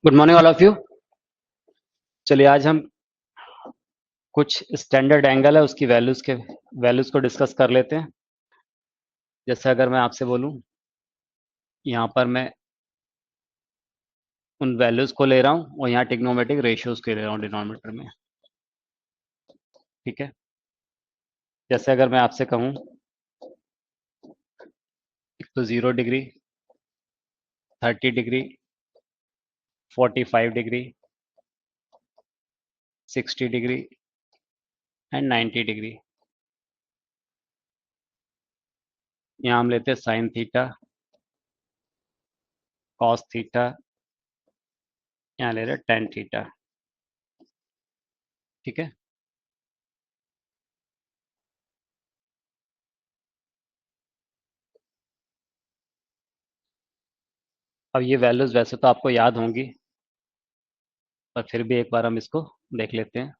Good morning all of you. चलिए आज हम कुछ स्टैंडर्ड एंगल है उसकी वैल्यूज को डिस्कस कर लेते हैं। जैसे अगर मैं आपसे बोलूं, यहाँ पर मैं उन वैल्यूज को ले रहा हूँ और यहाँ टिग्नोमेट्रिक रेशियोज को ले रहा हूँ डिनोमिनेटर में। ठीक है, जैसे अगर मैं आपसे कहूँ तो 0 degree, 30 degree, 45 degree, 60 degree and 90 degree. यहाँ हम लेते हैं साइन थीटा, कॉस थीटा, यहाँ ले रहे हैं टेन थीटा। ठीक है, अब ये वैल्यूज वैसे तो आपको याद होंगी, पर फिर भी एक बार हम इसको देख लेते हैं।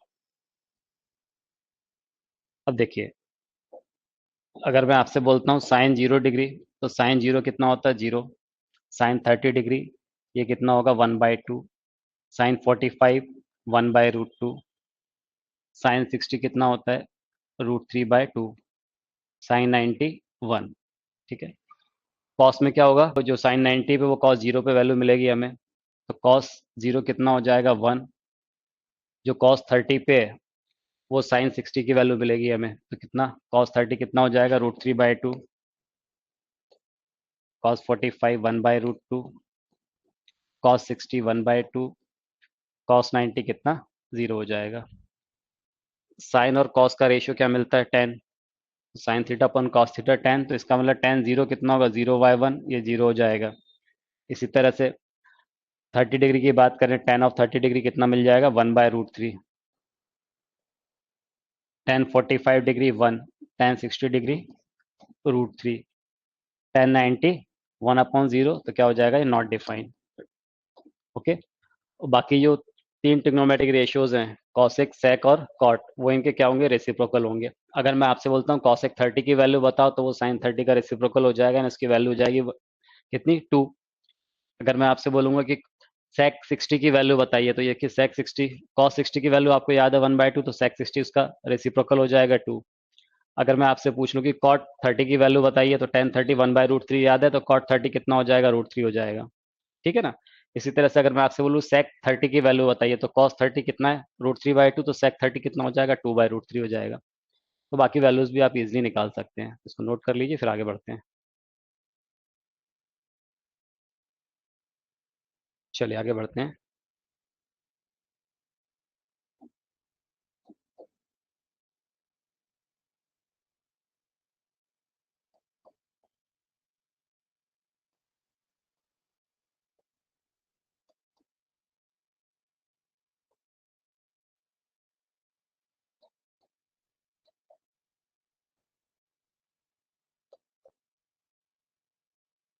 अब देखिए, अगर मैं आपसे बोलता हूँ साइन 0 डिग्री, तो साइन 0 कितना होता है? 0। साइन 30 डिग्री ये कितना होगा? 1/2। साइन 45 1/√2। साइन 60 कितना होता है? √3/2। साइन 90 1। ठीक है, कॉस में क्या होगा? तो जो साइन 90 पे वो कॉस 0 पे वैल्यू मिलेगी हमें, तो कॉस 0 कितना हो जाएगा? 1। जो कॉस 30 पे है वो साइन 60 की वैल्यू मिलेगी हमें, तो कितना? कॉस 30 कितना हो जाएगा? √3/2। कॉस 45 1/√2। कॉस 60 1/2। कॉस 90 कितना? 0 हो जाएगा। साइन और कॉस का रेशियो क्या मिलता है? 10। साइन थीटा अपन कॉस थीटा 10, तो इसका मतलब 10 0 कितना होगा? 0/1, ये 0 हो जाएगा। इसी तरह से 30 डिग्री की बात करें, 10 of 30 डिग्री कितना मिल जाएगा? 1/√3। 10 45 डिग्री 1, 10 60 डिग्री √3, 10 90 1/0, तो क्या हो जाएगा? ये नॉट डिफाइंड। ओके, बाकी जो तीन ट्रिग्नोमेट्रिक रेशियोज हैं, कॉसेक, सेक और कॉट, वो इनके क्या होंगे? रेसिप्रोकल होंगे। अगर मैं आपसे बोलता हूँ कॉसेक 30 की वैल्यू बताओ, तो वो साइन 30 का रेसिप्रोकल हो जाएगा ना, इसकी वैल्यू हो जाएगी कितनी? 2। अगर मैं आपसे बोलूंगा कि सेक 60 की वैल्यू बताइए, तो ये कि सेक 60, कॉस 60 की वैल्यू आपको याद है 1/2, तो सेक 60 उसका रेसिप्रोकल हो जाएगा 2। अगर मैं आपसे पूछ लूँ कि कॉट 30 की वैल्यू बताइए, तो टेन 30 1/√3 याद है, तो कॉट 30 कितना हो जाएगा? √3 हो जाएगा। ठीक है ना। इसी तरह से अगर मैं आपसे बोलूँ सेक 30 की वैल्यू बताइए, तो कॉस 30 कितना है? √3/2, तो सेक 30 कितना हो जाएगा? 2/√3 हो जाएगा। तो बाकी वैल्यूज भी आप इजीली निकाल सकते हैं, इसको नोट कर लीजिए, फिर आगे बढ़ते हैं। चलिए आगे बढ़ते हैं।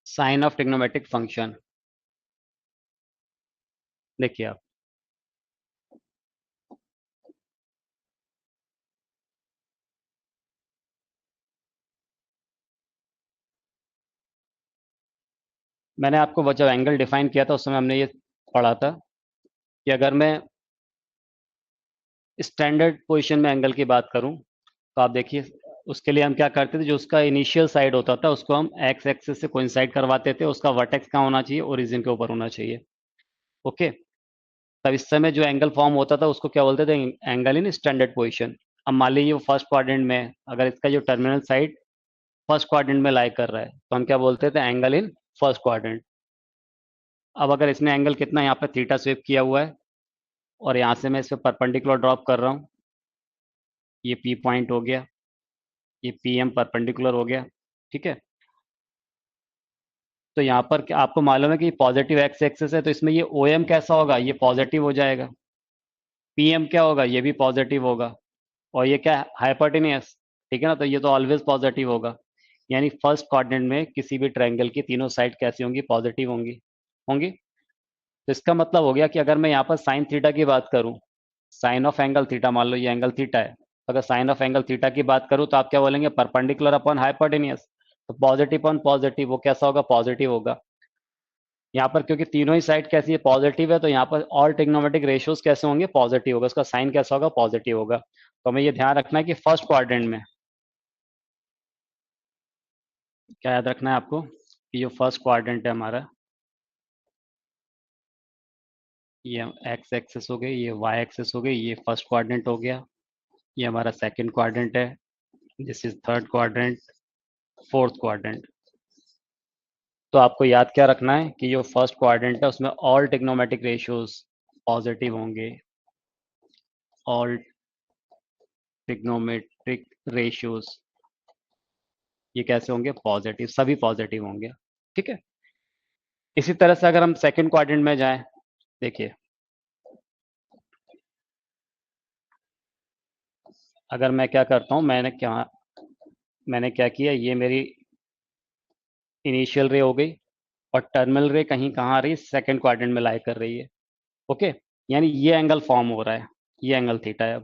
साइन ऑफ ट्रिग्नोमेट्रिक फंक्शन देखिए आप, मैंने आपको वो जब एंगल डिफाइन किया था उस समय हमने ये पढ़ा था कि अगर मैं स्टैंडर्ड पोजीशन में एंगल की बात करूं, तो आप देखिए उसके लिए हम क्या करते थे, जो उसका इनिशियल साइड होता था उसको हम एक्स एक्सिस से कोइंसाइड करवाते थे, उसका वर्टेक्स कहाँ होना चाहिए? ओरिजिन के ऊपर होना चाहिए। ओके, तब इस समय जो एंगल फॉर्म होता था उसको क्या बोलते थे? Angle in standard position. अब मान लीजिए वो फर्स्ट क्वाड्रेंट में है, अगर इसका जो टर्मिनल साइड फर्स्ट क्वाड्रेंट में लाई कर रहा है, तो हम क्या बोलते थे? Angle in first quadrant. अब अगर इसने एंगल कितना यहाँ पे थीटा स्वेप किया हुआ है, और यहाँ से मैं इस पे परपेंडिकुलर ड्रॉप कर रहा हूँ, ये पी पॉइंट हो गया, ये पी एम परपेंडिकुलर हो गया। ठीक है, तो यहाँ पर आपको मालूम है कि पॉजिटिव एक्स एक्सिस है, तो इसमें ये ओ एम कैसा होगा? ये पॉजिटिव हो जाएगा। पी एम क्या होगा? ये भी पॉजिटिव होगा। और ये क्या? हाइपोटेनियस। ठीक है ना, तो ये तो ऑलवेज पॉजिटिव होगा। यानी फर्स्ट क्वाड्रेंट में किसी भी ट्रायंगल की तीनों साइड कैसी होंगी? पॉजिटिव होंगी। होंगी, तो इसका मतलब हो गया कि अगर मैं यहाँ पर साइन थीटा की बात करूँ, साइन ऑफ एंगल थीटा, मान लो ये एंगल थीटा है, तो अगर साइन ऑफ एंगल थीटा की बात करूँ तो आप क्या बोलेंगे? Perpendicular upon hypotenuse. तो पॉजिटिव अपॉन पॉजिटिव वो कैसा होगा? पॉजिटिव होगा। यहाँ पर क्योंकि तीनों ही साइड कैसी है, पॉजिटिव है, तो यहाँ पर ऑल ट्रिग्नोमेट्रिक रेशियोज कैसे होंगे, पॉजिटिव होगा, उसका साइन कैसा होगा, पॉजिटिव होगा। तो हमें ये ध्यान रखना है कि फर्स्ट क्वाड्रेंट में क्या याद रखना है आपको, कि जो फर्स्ट क्वाड्रेंट है हमारा, ये एक्स एक्सेस हो गई, ये वाई एक्सेस हो गई, ये फर्स्ट क्वाड्रेंट हो गया, ये हमारा सेकंड क्वाड्रेंट है, this is third quadrant, fourth quadrant. तो आपको याद क्या रखना है कि जो फर्स्ट क्वाड्रेंट है उसमें ऑल ट्रिग्नोमेट्रिक रेशियोज पॉजिटिव होंगे, ऑल ट्रिग्नोमेट्रिक रेशियोज ये कैसे होंगे, पॉजिटिव, सभी पॉजिटिव होंगे। ठीक है। इसी तरह से अगर हम सेकंड क्वाड्रेंट में जाएं, देखिए अगर मैं क्या करता हूं, मैंने क्या किया, ये मेरी इनिशियल रे हो गई, और टर्मिनल रे कहीं कहाँ आ रही है, सेकंड क्वाड्रेंट में लाई कर रही है। ओके, यानी ये एंगल फॉर्म हो रहा है, ये एंगल थीटा है। अब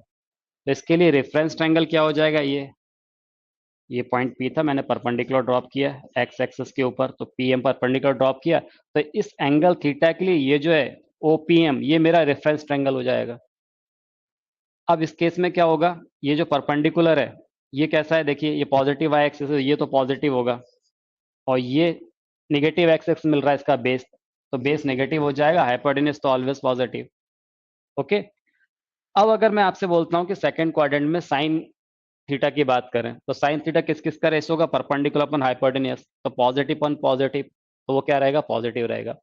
तो इसके लिए रेफरेंस ट्रायंगल क्या हो जाएगा, ये पॉइंट पी था, मैंने परपेंडिकुलर ड्रॉप किया एक्स एक्सिस के ऊपर, तो पी एम परपेंडिकुलर ड्रॉप किया, तो इस एंगल थीटा के लिए ये जो है ओपीएम, ये मेरा रेफरेंस ट्रायंगल हो जाएगा। अब इस केस में क्या होगा, ये जो परपेंडिकुलर है ये कैसा है, देखिए ये पॉजिटिव वाई एक्सिस है, ये तो पॉजिटिव होगा, और ये निगेटिव एक्स एक्स मिल रहा है इसका बेस, तो बेस नेगेटिव हो जाएगा, हाइपोटेन्यूज तो ऑलवेज पॉजिटिव। ओके। अब अगर मैं आपसे बोलता हूँ कि सेकंड क्वाड्रेंट में साइन थीटा की बात करें, तो साइन थीटा किस किस का रेस होगा, परपेंडिकुलर अपन हाइपोटेन्यूज, तो पॉजिटिव अपन पॉजिटिव, तो वो क्या रहेगा, पॉजिटिव रहेगा।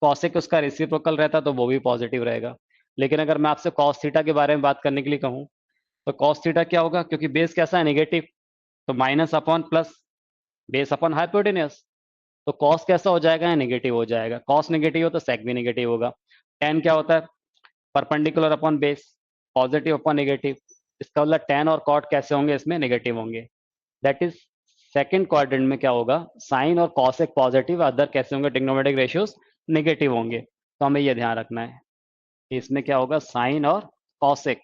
कॉसेक उसका रेसिप्रोकल रहता तो वो भी पॉजिटिव रहेगा। लेकिन अगर मैं आपसे कॉस थीटा के बारे में बात करने के लिए कहूँ, तो कॉस थीटा क्या होगा, क्योंकि बेस कैसा है, नेगेटिव, तो minus upon plus, base upon hypotenuse, तो कॉस कैसा हो जाएगा, नेगेटिव हो जाएगा, कॉस नेगेटिव हो तो सेक भी नेगेटिव होगा। टेन क्या होता है, perpendicular upon base, positive upon negative, इसका मतलब टेन और कॉट कैसे होंगे, इसमें नेगेटिव होंगे। दैट इज सेकंड क्वाड्रेंट में क्या होगा, साइन और कॉस एक पॉजिटिव, अदर कैसे होंगे, ट्रिग्नोमेट्रिक रेशियोज नेगेटिव होंगे। तो हमें यह ध्यान रखना है कि इसमें क्या होगा, साइन और कॉसेक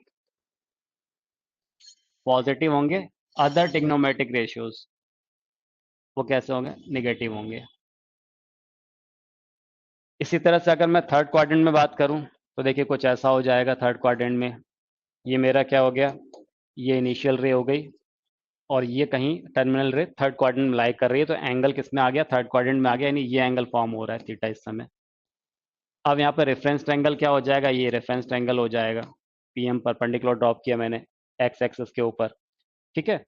पॉजिटिव होंगे, अदर ट्रिग्नोमेट्रिक रेशियोज वो कैसे होंगे, नेगेटिव होंगे। इसी तरह से अगर मैं थर्ड क्वाड्रेंट में बात करूं, तो देखिए कुछ ऐसा हो जाएगा थर्ड क्वाड्रेंट में, ये मेरा क्या हो गया, ये इनिशियल रे हो गई, और ये कहीं टर्मिनल रे थर्ड क्वाड्रेंट में लाई कर रही है, तो एंगल किस में आ गया, थर्ड क्वाड्रेंट में आ गया, यानी ये एंगल फॉर्म हो रहा है थीटा इस समय। अब यहाँ पर रेफरेंस ट्रायंगल क्या हो जाएगा, ये रेफरेंस ट्रायंगल हो जाएगा, पीएम परपेंडिकुलर ड्रॉप किया मैंने एक्स एक्सिस के ऊपर। ठीक है।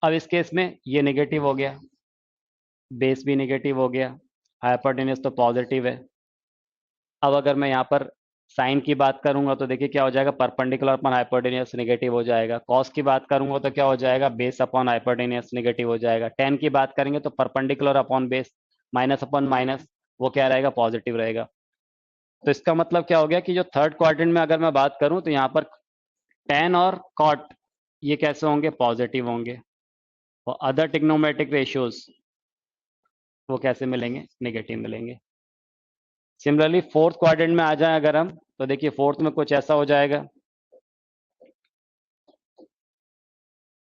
अब इस केस में ये नेगेटिव हो गया, बेस भी नेगेटिव हो गया, हाइपोटेन्यूज तो पॉजिटिव है। अब अगर मैं यहाँ पर साइन की बात करूंगा, तो देखिए क्या हो जाएगा, परपेंडिकुलर अपॉन हाइपोटेन्यूज नेगेटिव हो जाएगा। कॉस की बात करूंगा तो क्या हो जाएगा, बेस अपॉन हाइपोटेन्यूज नेगेटिव हो जाएगा। टेन की बात करेंगे तो perpendicular upon base, minus upon minus, वो क्या रहेगा, पॉजिटिव रहेगा। तो इसका मतलब क्या हो गया कि जो थर्ड क्वाड्रेंट में अगर मैं बात करूं, तो यहाँ पर टेन और कॉट ये कैसे होंगे, पॉजिटिव होंगे, और अदर ट्रिग्नोमेट्रिक रेशियोज वो कैसे मिलेंगे, नेगेटिव मिलेंगे। सिमिलरली फोर्थ क्वाड्रेंट में आ जाए अगर हम, तो देखिए फोर्थ में कुछ ऐसा हो जाएगा,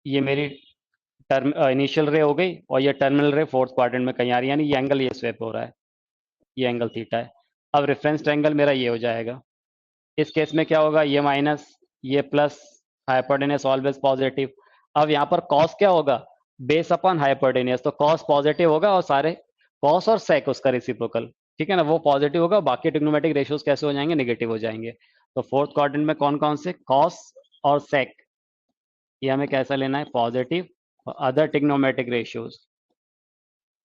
ये मेरी टर्म इनिशियल रे हो गई, और ये टर्मिनल रे फोर्थ क्वाड्रेंट में कहीं आ रही है, यानी ये एंगल ये स्वेप हो रहा है, ये एंगल थीटा है। अब रेफरेंस ट्रायंगल मेरा ये हो जाएगा। इस केस में क्या होगा, ये माइनस, ये प्लस, हाइपोटेन्यूज ऑलवेज पॉजिटिव। अब यहाँ पर कॉस क्या होगा, बेस अपॉन हाइपोटेन्यूज, तो कॉस पॉजिटिव होगा, और सारे कॉस और सेक उसका रेसिप्रोकल, ठीक है ना, वो पॉजिटिव होगा, बाकी ट्रिग्नोमेट्रिक रेशियोज कैसे हो जाएंगे, नेगेटिव हो जाएंगे। तो फोर्थ क्वाड्रेंट में कौन कौन से, कॉस और सेक, ये हमें कैसा लेना है, पॉजिटिव, और अदर ट्रिग्नोमेट्रिक रेशियोज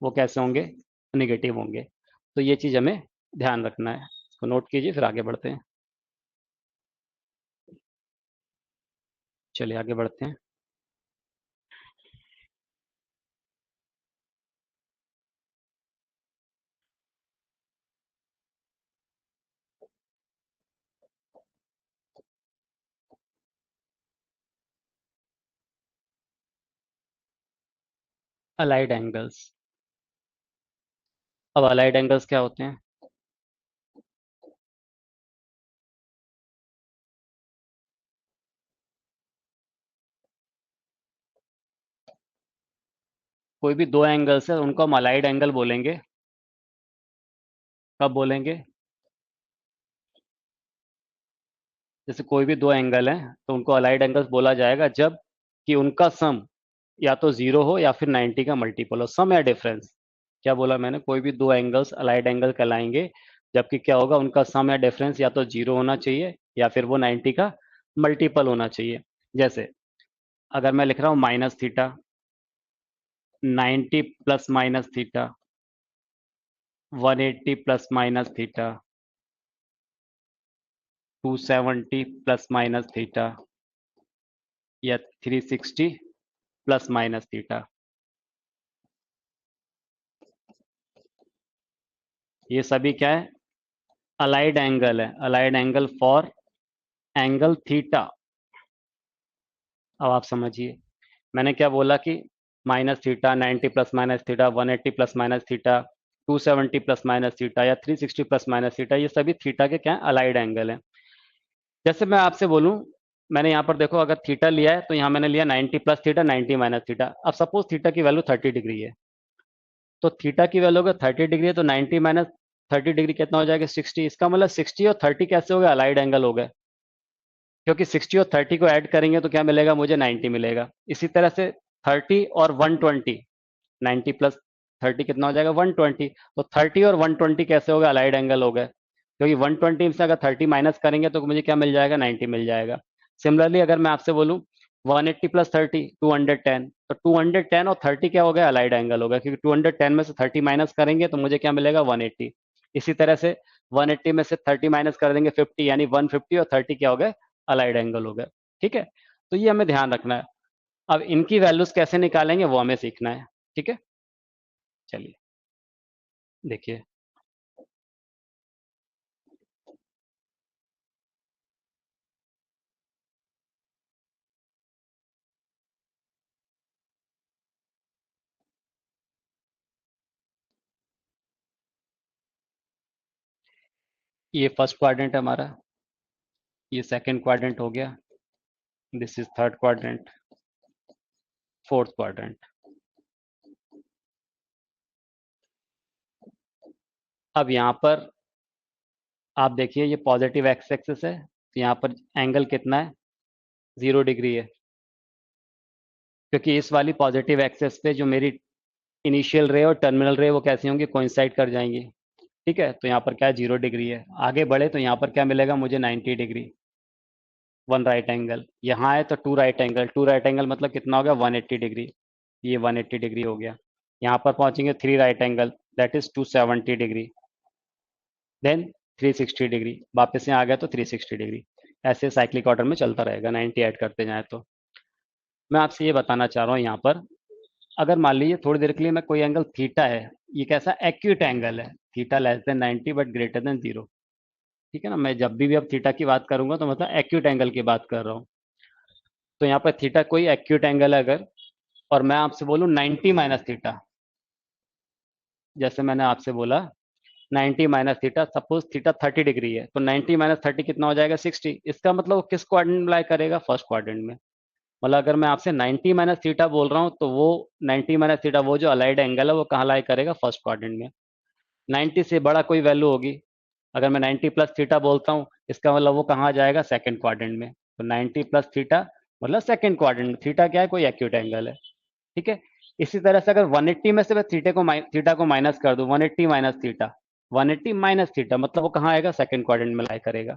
वो कैसे होंगे, नेगेटिव होंगे। तो ये चीज हमें ध्यान रखना है, इसको नोट कीजिए, फिर आगे बढ़ते हैं। चलिए आगे बढ़ते हैं। Allied angles. अब अलाइड एंगल्स क्या होते हैं, कोई भी दो एंगल्स है उनको हम अलाइड एंगल बोलेंगे। कब बोलेंगे? जैसे कोई भी दो एंगल हैं तो उनको अलाइड एंगल्स बोला जाएगा जब कि उनका सम या तो जीरो हो या फिर 90 का मल्टीपल हो। सम या डिफरेंस, क्या बोला मैंने? कोई भी दो एंगल्स अलाइड एंगल कहलाएंगे जबकि क्या होगा, उनका सम या डिफरेंस या तो जीरो होना चाहिए या फिर वो 90 का मल्टीपल होना चाहिए। जैसे अगर मैं लिख रहा हूँ minus theta, 90 plus minus theta, 180 plus minus theta, 270 plus minus theta या 360 प्लस माइनस थीटा, ये सभी क्या है? अलाइड एंगल है। Allied angle for angle theta. अब आप समझिए, मैंने क्या बोला कि minus theta, 90 plus minus theta, 180 plus minus theta, 270 plus minus theta या 360 प्लस माइनस थीटा, ये सभी थीटा के क्या है? अलाइड एंगल है। जैसे मैं आपसे बोलूं, मैंने यहाँ पर देखो अगर थीटा लिया है तो यहाँ मैंने लिया 90 प्लस थीटा, 90 माइनस थीटा। अब सपोज थीटा की वैल्यू 30 डिग्री है, तो थीटा की वैल्यू अगर 30 डिग्री है तो 90 माइनस 30 डिग्री कितना हो जाएगा? 60। इसका मतलब 60 और 30 कैसे हो गए? अलाइड एंगल हो गए, क्योंकि 60 और 30 को ऐड करेंगे तो क्या मिलेगा मुझे? 90 मिलेगा। इसी तरह से 30 और 120, 90 प्लस 30 कितना हो जाएगा? 120। तो 30 और 120 कैसे हो गए? अलाइड एंगल हो गए, क्योंकि 120 से अगर 30 माइनस करेंगे तो मुझे क्या मिल जाएगा? 90 मिल जाएगा। सिमिलरली अगर मैं आपसे बोलूं 180 प्लस 30, 210, तो 210 और 30 क्या हो गया? अलाइड एंगल हो गया, क्योंकि 210 में से 30 माइनस करेंगे तो मुझे क्या मिलेगा? 180। इसी तरह से 180 में से 30 माइनस कर देंगे 50, यानी 150 और 30 क्या हो गए? अलाइड एंगल हो गए। ठीक है, तो ये हमें ध्यान रखना है। अब इनकी वैल्यूज कैसे निकालेंगे वो हमें सीखना है। ठीक है, चलिए देखिए। ये फर्स्ट क्वाड्रेंट है हमारा, ये सेकंड क्वाड्रेंट हो गया, this is third quadrant, fourth quadrant. अब यहाँ पर आप देखिए, ये पॉजिटिव एक्स एक्सिस है तो यहाँ पर एंगल कितना है? 0 डिग्री है, क्योंकि इस वाली पॉजिटिव एक्सिस पे जो मेरी इनिशियल रे और टर्मिनल रे वो कैसी होंगी? कोइंसाइड कर जाएंगी। ठीक है, तो यहाँ पर क्या है? 0 डिग्री है। आगे बढ़े तो यहाँ पर क्या मिलेगा मुझे? 90 डिग्री, वन राइट एंगल। यहाँ है तो two right angle, two right angle मतलब कितना हो गया? 180 डिग्री, ये 180 डिग्री हो गया। यहाँ पर पहुंचेंगे three right angle, that is 270 degree, then 360 degree, वापस यहाँ आ गया तो 360 डिग्री। ऐसे साइक्लिक ऑर्डर में चलता रहेगा, 90 ऐड करते जाए तो। मैं आपसे ये बताना चाह रहा हूँ यहाँ पर, अगर मान लीजिए थोड़ी देर के लिए मैं कोई एंगल थीटा है, ये कैसा? एक्यूट एंगल है, theta less than 90 but greater than 0। ठीक है ना, मैं जब भी अब थीटा की बात करूंगा तो मतलब एक्यूट एंगल की बात कर रहा हूँ। तो यहाँ पर थीटा कोई एक्यूट एंगल है अगर, और मैं आपसे बोलूँ 90 माइनस थीटा, जैसे मैंने आपसे बोला 90 minus theta, suppose theta 30 degree है तो 90 माइनस 30 कितना हो जाएगा? 60। इसका मतलब वो किस क्वाड्रेंट में लाई करेगा? फर्स्ट क्वाड्रेंट में। मतलब अगर मैं आपसे 90 माइनस थीटा बोल रहा हूँ तो वो 90 माइनस थीटा वो जो अलाइड एंगल है वो कहाँ लाई करेगा? फर्स्ट क्वाड्रेंट में। 90 से बड़ा कोई वैल्यू होगी, अगर मैं 90 प्लस थीटा बोलता हूँ इसका मतलब वो कहाँ जाएगा? सेकंड क्वाड्रेंट में। तो 90 प्लस थीटा मतलब सेकंड क्वाड्रेंट में। थीटा क्या है? कोई एक्यूट एंगल है। ठीक है, इसी तरह से अगर 180 में से मैं थीटा को माइनस कर दूं, 180 माइनस थीटा, 180 माइनस थीटा मतलब वो कहाँ आएगा? सेकंड क्वाड्रेंट में लाई करेगा।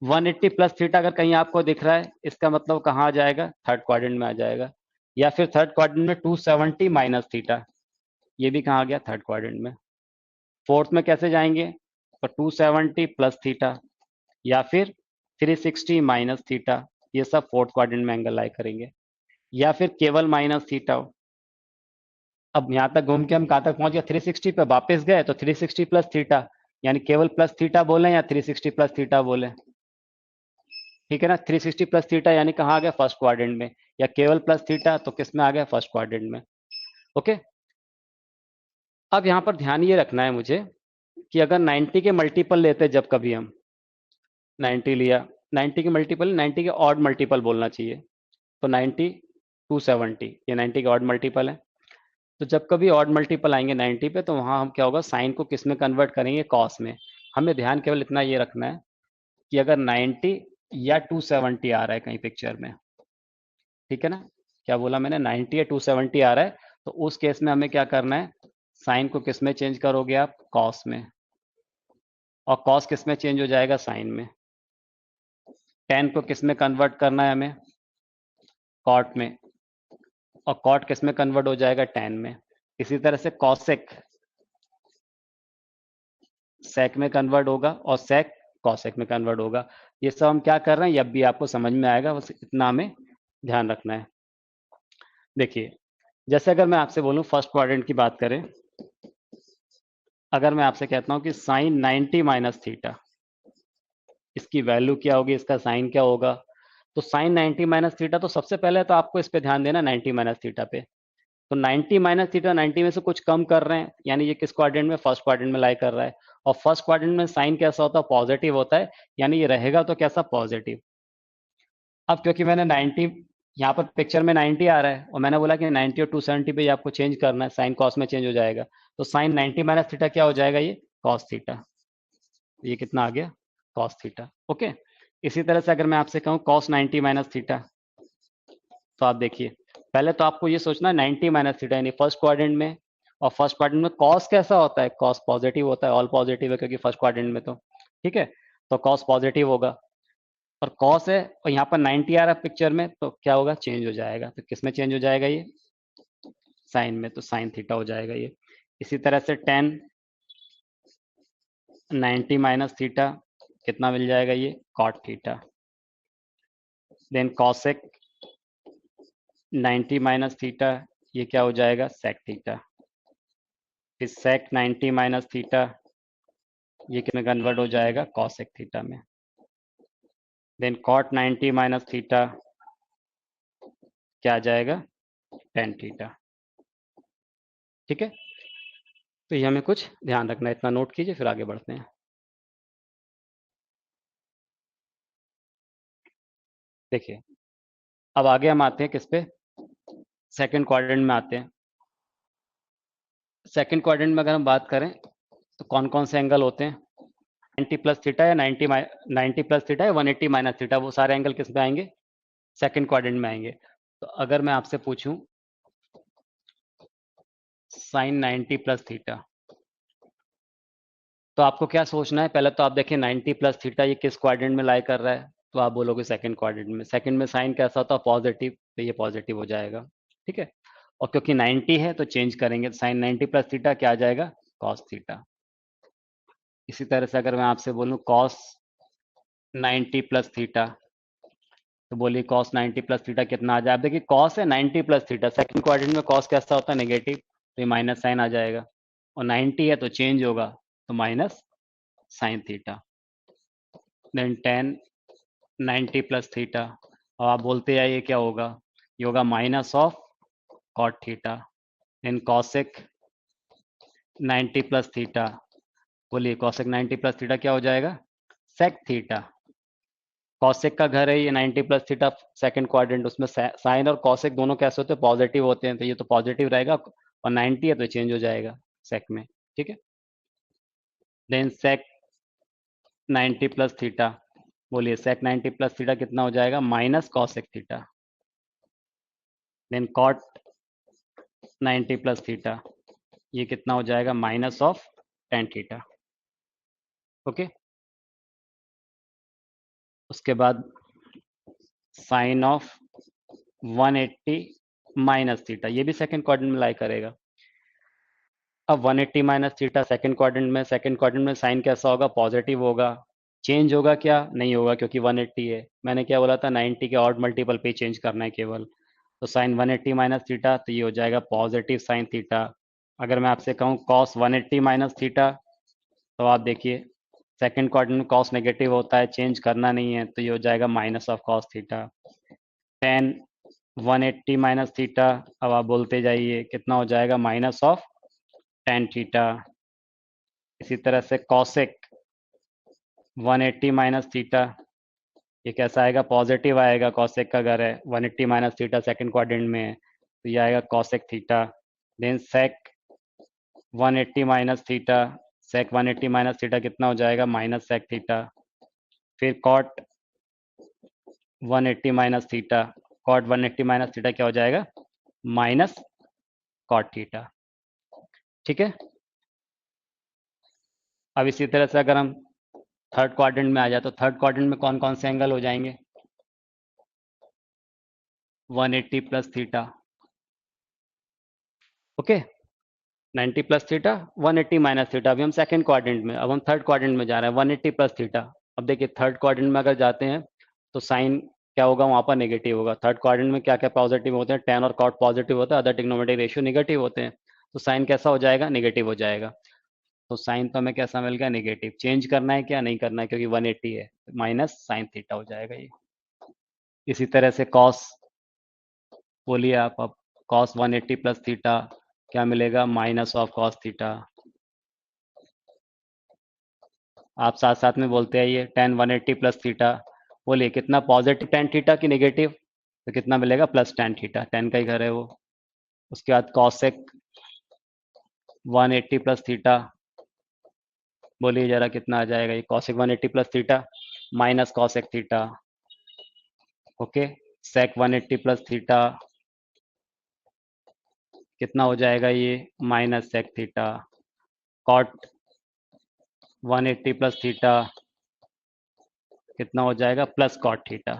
180 प्लस थीटा अगर कहीं आपको दिख रहा है इसका मतलब वो कहाँ आ जाएगा? थर्ड क्वाड्रेंट में आ जाएगा। या फिर थर्ड क्वाड्रेंट में 270 माइनस थीटा, ये भी कहाँ आ गया? थर्ड क्वाड्रेंट में। फोर्थ में कैसे जाएंगे? तो 270 प्लस थीटा या फिर 360 माइनस थीटा, ये सब फोर्थ क्वाड्रेंट में एंगल लाई करेंगे। या फिर केवल माइनस थीटा हो। अब यहाँ तक घूम के हम कहाँ तक पहुंच गए? 360 पे वापस गए तो 360 प्लस थीटा, यानी केवल प्लस थीटा बोले या 360 प्लस थीटा बोले? ठीक है ना, 360 प्लस थीटा यानी कहाँ आ गया? फर्स्ट क्वाड्रेंट में। या केवल प्लस थीटा तो किस में आ गया? फर्स्ट क्वाड्रेंट में। ओके, अब यहाँ पर ध्यान ये रखना है मुझे कि अगर 90 के मल्टीपल लेते जब कभी हम 90 लिया, 90 के मल्टीपल, 90 के ऑड मल्टीपल बोलना चाहिए, तो 90 270, ये 90 के ऑड मल्टीपल है। तो जब कभी ऑड मल्टीपल आएंगे 90 पे, तो वहां हम क्या होगा, साइन को किस में कन्वर्ट करेंगे, कॉस में। हमें ध्यान केवल इतना ये रखना है कि अगर 90 या 270 आ रहा है कहीं पिक्चर में, ठीक है ना, क्या बोला मैंने, 90 या 270 आ रहा है, तो उस केस में हमें क्या करना है, साइन को किस में चेंज करोगे आप, कॉस में, और कॉस किस में चेंज हो जाएगा, साइन में। टेन को किस में कन्वर्ट करना है हमें, कॉट में, और कॉट किस में कन्वर्ट हो जाएगा, टेन में। इसी तरह से कॉसेक सेक में कन्वर्ट होगा, और सेक कॉसेक में कन्वर्ट होगा। ये सब हम क्या कर रहे हैं, ये अब भी आपको समझ में आएगा, बस इतना हमें ध्यान रखना है। देखिए, जैसे अगर मैं आपसे बोलूं फर्स्ट क्वाड्रेंट की बात करें, अगर मैं आपसे कहता हूं कि साइन 90 माइनस थीटा, इसकी वैल्यू क्या होगी, इसका साइन क्या होगा, तो साइन 90 माइनस थीटा, तो सबसे पहले तो आपको इस पे ध्यान देना 90 माइनस थीटा पे। तो 90 माइनस थीटा, 90 में से कुछ कम कर रहे हैं, यानी ये किस क्वाड्रेंट में, फर्स्ट क्वाड्रेंट में लाई कर रहा है। और फर्स्ट क्वाड्रेंट में साइन कैसा होता है, पॉजिटिव होता है, यानी ये रहेगा तो कैसा, पॉजिटिव। अब क्योंकि मैंने 90, यहाँ पर पिक्चर में 90 आ रहा है, और मैंने बोला कि 90 और 270 पे आपको चेंज करना है, साइन कॉस में चेंज हो जाएगा, तो साइन 90 माइनस थीटा क्या हो जाएगा, ये कॉस थीटा। ये कितना आ गया, कॉस थीटा। ओके, इसी तरह से अगर मैं आपसे कहूँ कॉस 90 माइनस थीटा, तो आप देखिए, पहले तो आपको ये सोचना है 90 माइनस थीटा, यानी फर्स्ट क्वाड्रेंट में, और फर्स्ट क्वाड्रेंट में कॉस कैसा होता है, कॉस पॉजिटिव होता है, ऑल पॉजिटिव है क्योंकि फर्स्ट क्वाड्रेंट में, तो ठीक है, तो कॉस पॉजिटिव होगा। और कॉस है, और यहाँ पर 90 आ रहा है पिक्चर में, तो क्या होगा, चेंज हो जाएगा, तो किस में चेंज हो जाएगा, ये साइन में, तो साइन थीटा हो जाएगा ये। इसी तरह से टेन 90 माइनस थीटा कितना मिल जाएगा, ये cot theta. Then cosec 90 minus theta, ये क्या हो जाएगा, सेक थीटा। फिर सेक 90 माइनस थीटा, ये किस में कन्वर्ट हो जाएगा, कॉसेक थीटा में। देन कॉट 90 माइनस थीटा क्या आ जाएगा, टेन थीटा। ठीक है, तो ये हमें कुछ ध्यान रखना है, इतना नोट कीजिए, फिर आगे बढ़ते हैं। देखिए, अब आगे हम आते हैं किस पे, सेकंड क्वाड्रेंट में आते हैं। सेकंड क्वाड्रेंट में अगर हम बात करें, तो कौन कौन से एंगल होते हैं, 90 प्लस थीटा या 90 प्लस थीटा या 180 माइनस थीटा, वो सारे एंगल किस में आएंगे, सेकंड क्वाड्रेंट में आएंगे। तो अगर मैं आपसे पूछूं साइन 90 प्लस थीटा, तो आपको क्या सोचना है, पहले तो आप देखिए 90 प्लस थीटा ये किस क्वाड्रेंट में लाई कर रहा है, तो आप बोलोगे सेकंड क्वाड्रेंट में। सेकंड में साइन कैसा होता है, पॉजिटिव, तो ये पॉजिटिव हो जाएगा। ठीक है, और क्योंकि 90 है तो चेंज करेंगे, साइन 90 प्लस थीटा क्या आ जाएगा, कॉस थीटा। इसी तरह से अगर मैं आपसे बोलूं कॉस 90 प्लस थीटा, तो बोलिए कॉस 90 प्लस थीटा कितना आ जाए। आप देखिए कॉस है 90 प्लस थीटा, सेकंड क्वाड्रेंट में कॉस कैसा होता है, नेगेटिव, तो ये माइनस साइन आ जाएगा, और 90 है तो चेंज होगा, तो minus sine theta. Then tan 90 plus theta, और आप बोलते हैं ये क्या होगा, ये होगा minus of cot theta. Then cosec 90 plus theta, बोलिए कॉसेक 90 प्लस थीटा क्या हो जाएगा, सेक थीटा। कॉसेक का घर है ये 90 प्लस थीटा, सेकंड क्वाड्रेंट, उसमें साइन और कॉसेक दोनों कैसे होते हैं, पॉजिटिव होते हैं, तो ये तो पॉजिटिव रहेगा, और 90 है तो चेंज हो जाएगा सेक में। ठीक है, देन सेक 90 प्लस थीटा, बोलिए सेक 90 प्लस थीटा कितना हो जाएगा, minus cosec theta. Then cot 90 plus theta, ये कितना हो जाएगा, minus of tan theta. Okay, उसके बाद साइन ऑफ 180 माइनस थीटा, ये भी सेकंड क्वाड्रेंट में लाई करेगा। अब 180 माइनस थीटा सेकंड क्वाड्रेंट में, सेकंड क्वाड्रेंट में साइन कैसा होगा, पॉजिटिव होगा। चेंज होगा क्या, नहीं होगा, क्योंकि 180 है। मैंने क्या बोला था, 90 के ऑड मल्टीपल पे चेंज करना है केवल, तो साइन 180 माइनस थीटा, तो ये हो जाएगा पॉजिटिव साइन थीटा। अगर मैं आपसे कहूँ कॉस 180 माइनस थीटा, तो आप देखिए सेकंड क्वाड्रेंट में कॉस नेगेटिव होता है, चेंज करना नहीं है, तो ये हो जाएगा minus of cos theta. Ten 180 minus theta, अब आप बोलते जाइए कितना हो जाएगा, माइनस ऑफ टेन थीटा। इसी तरह से कॉसेक 180 माइनस थीटा, ये कैसा आएगा, पॉजिटिव आएगा, कॉसेक का घर है, 180 माइनस थीटा सेकंड क्वाड्रेंट में है, तो ये आएगा cosec theta. Then sec 180 minus theta, sec 180 minus theta कितना हो जाएगा, माइनस सेक थीटा। फिर cot 180 minus theta, cot 180 minus theta क्या हो जाएगा, माइनस कॉट थीटा। ठीक है। अब इसी तरह से अगर हम थर्ड क्वाड्रेंट में आ जाए तो थर्ड क्वाड्रेंट में कौन कौन से एंगल हो जाएंगे, 180 plus theta, okay, 90 plus theta, 180 minus theta. अभी हम सेकंड क्वाड्रेंट में, अब हम थर्ड क्वाड्रेंट में जा रहे हैं, 180 प्लस थीटा। अब देखिए थर्ड क्वाड्रेंट में अगर जाते हैं तो साइन क्या होगा, वहां पर नेगेटिव होगा। थर्ड क्वाड्रेंट में क्या क्या पॉजिटिव होते हैं, tan और cot पॉजिटिव होता है, अदर ट्रिग्नोमेट्रिक रेशियो नेगेटिव होते हैं, तो साइन कैसा हो जाएगा, नेगेटिव हो जाएगा। तो साइन तो हमें कैसा मिल गया, नेगेटिव। चेंज करना है क्या, नहीं करना है, क्योंकि 180 है, माइनस साइन थीटा हो जाएगा ये। इसी तरह से कॉस, बोलिए आप अब, कॉस 180 प्लस थीटा क्या मिलेगा, माइनस ऑफ कॉस थीटा। आप साथ साथ में बोलते आइए, tan 180 प्लस थीटा, बोलिए कितना, पॉजिटिव tan थीटा की नेगेटिव, तो कितना मिलेगा, प्लस tan थीटा, tan का ही घर है वो। उसके बाद कॉसेक 180 प्लस थीटा, बोलिए जरा कितना आ जाएगा ये, cosec 180 plus theta minus cosec theta, okay. Sec 180 plus theta कितना हो जाएगा ये, minus sec theta. Cot 180 plus theta कितना हो जाएगा, प्लस कॉट थीटा,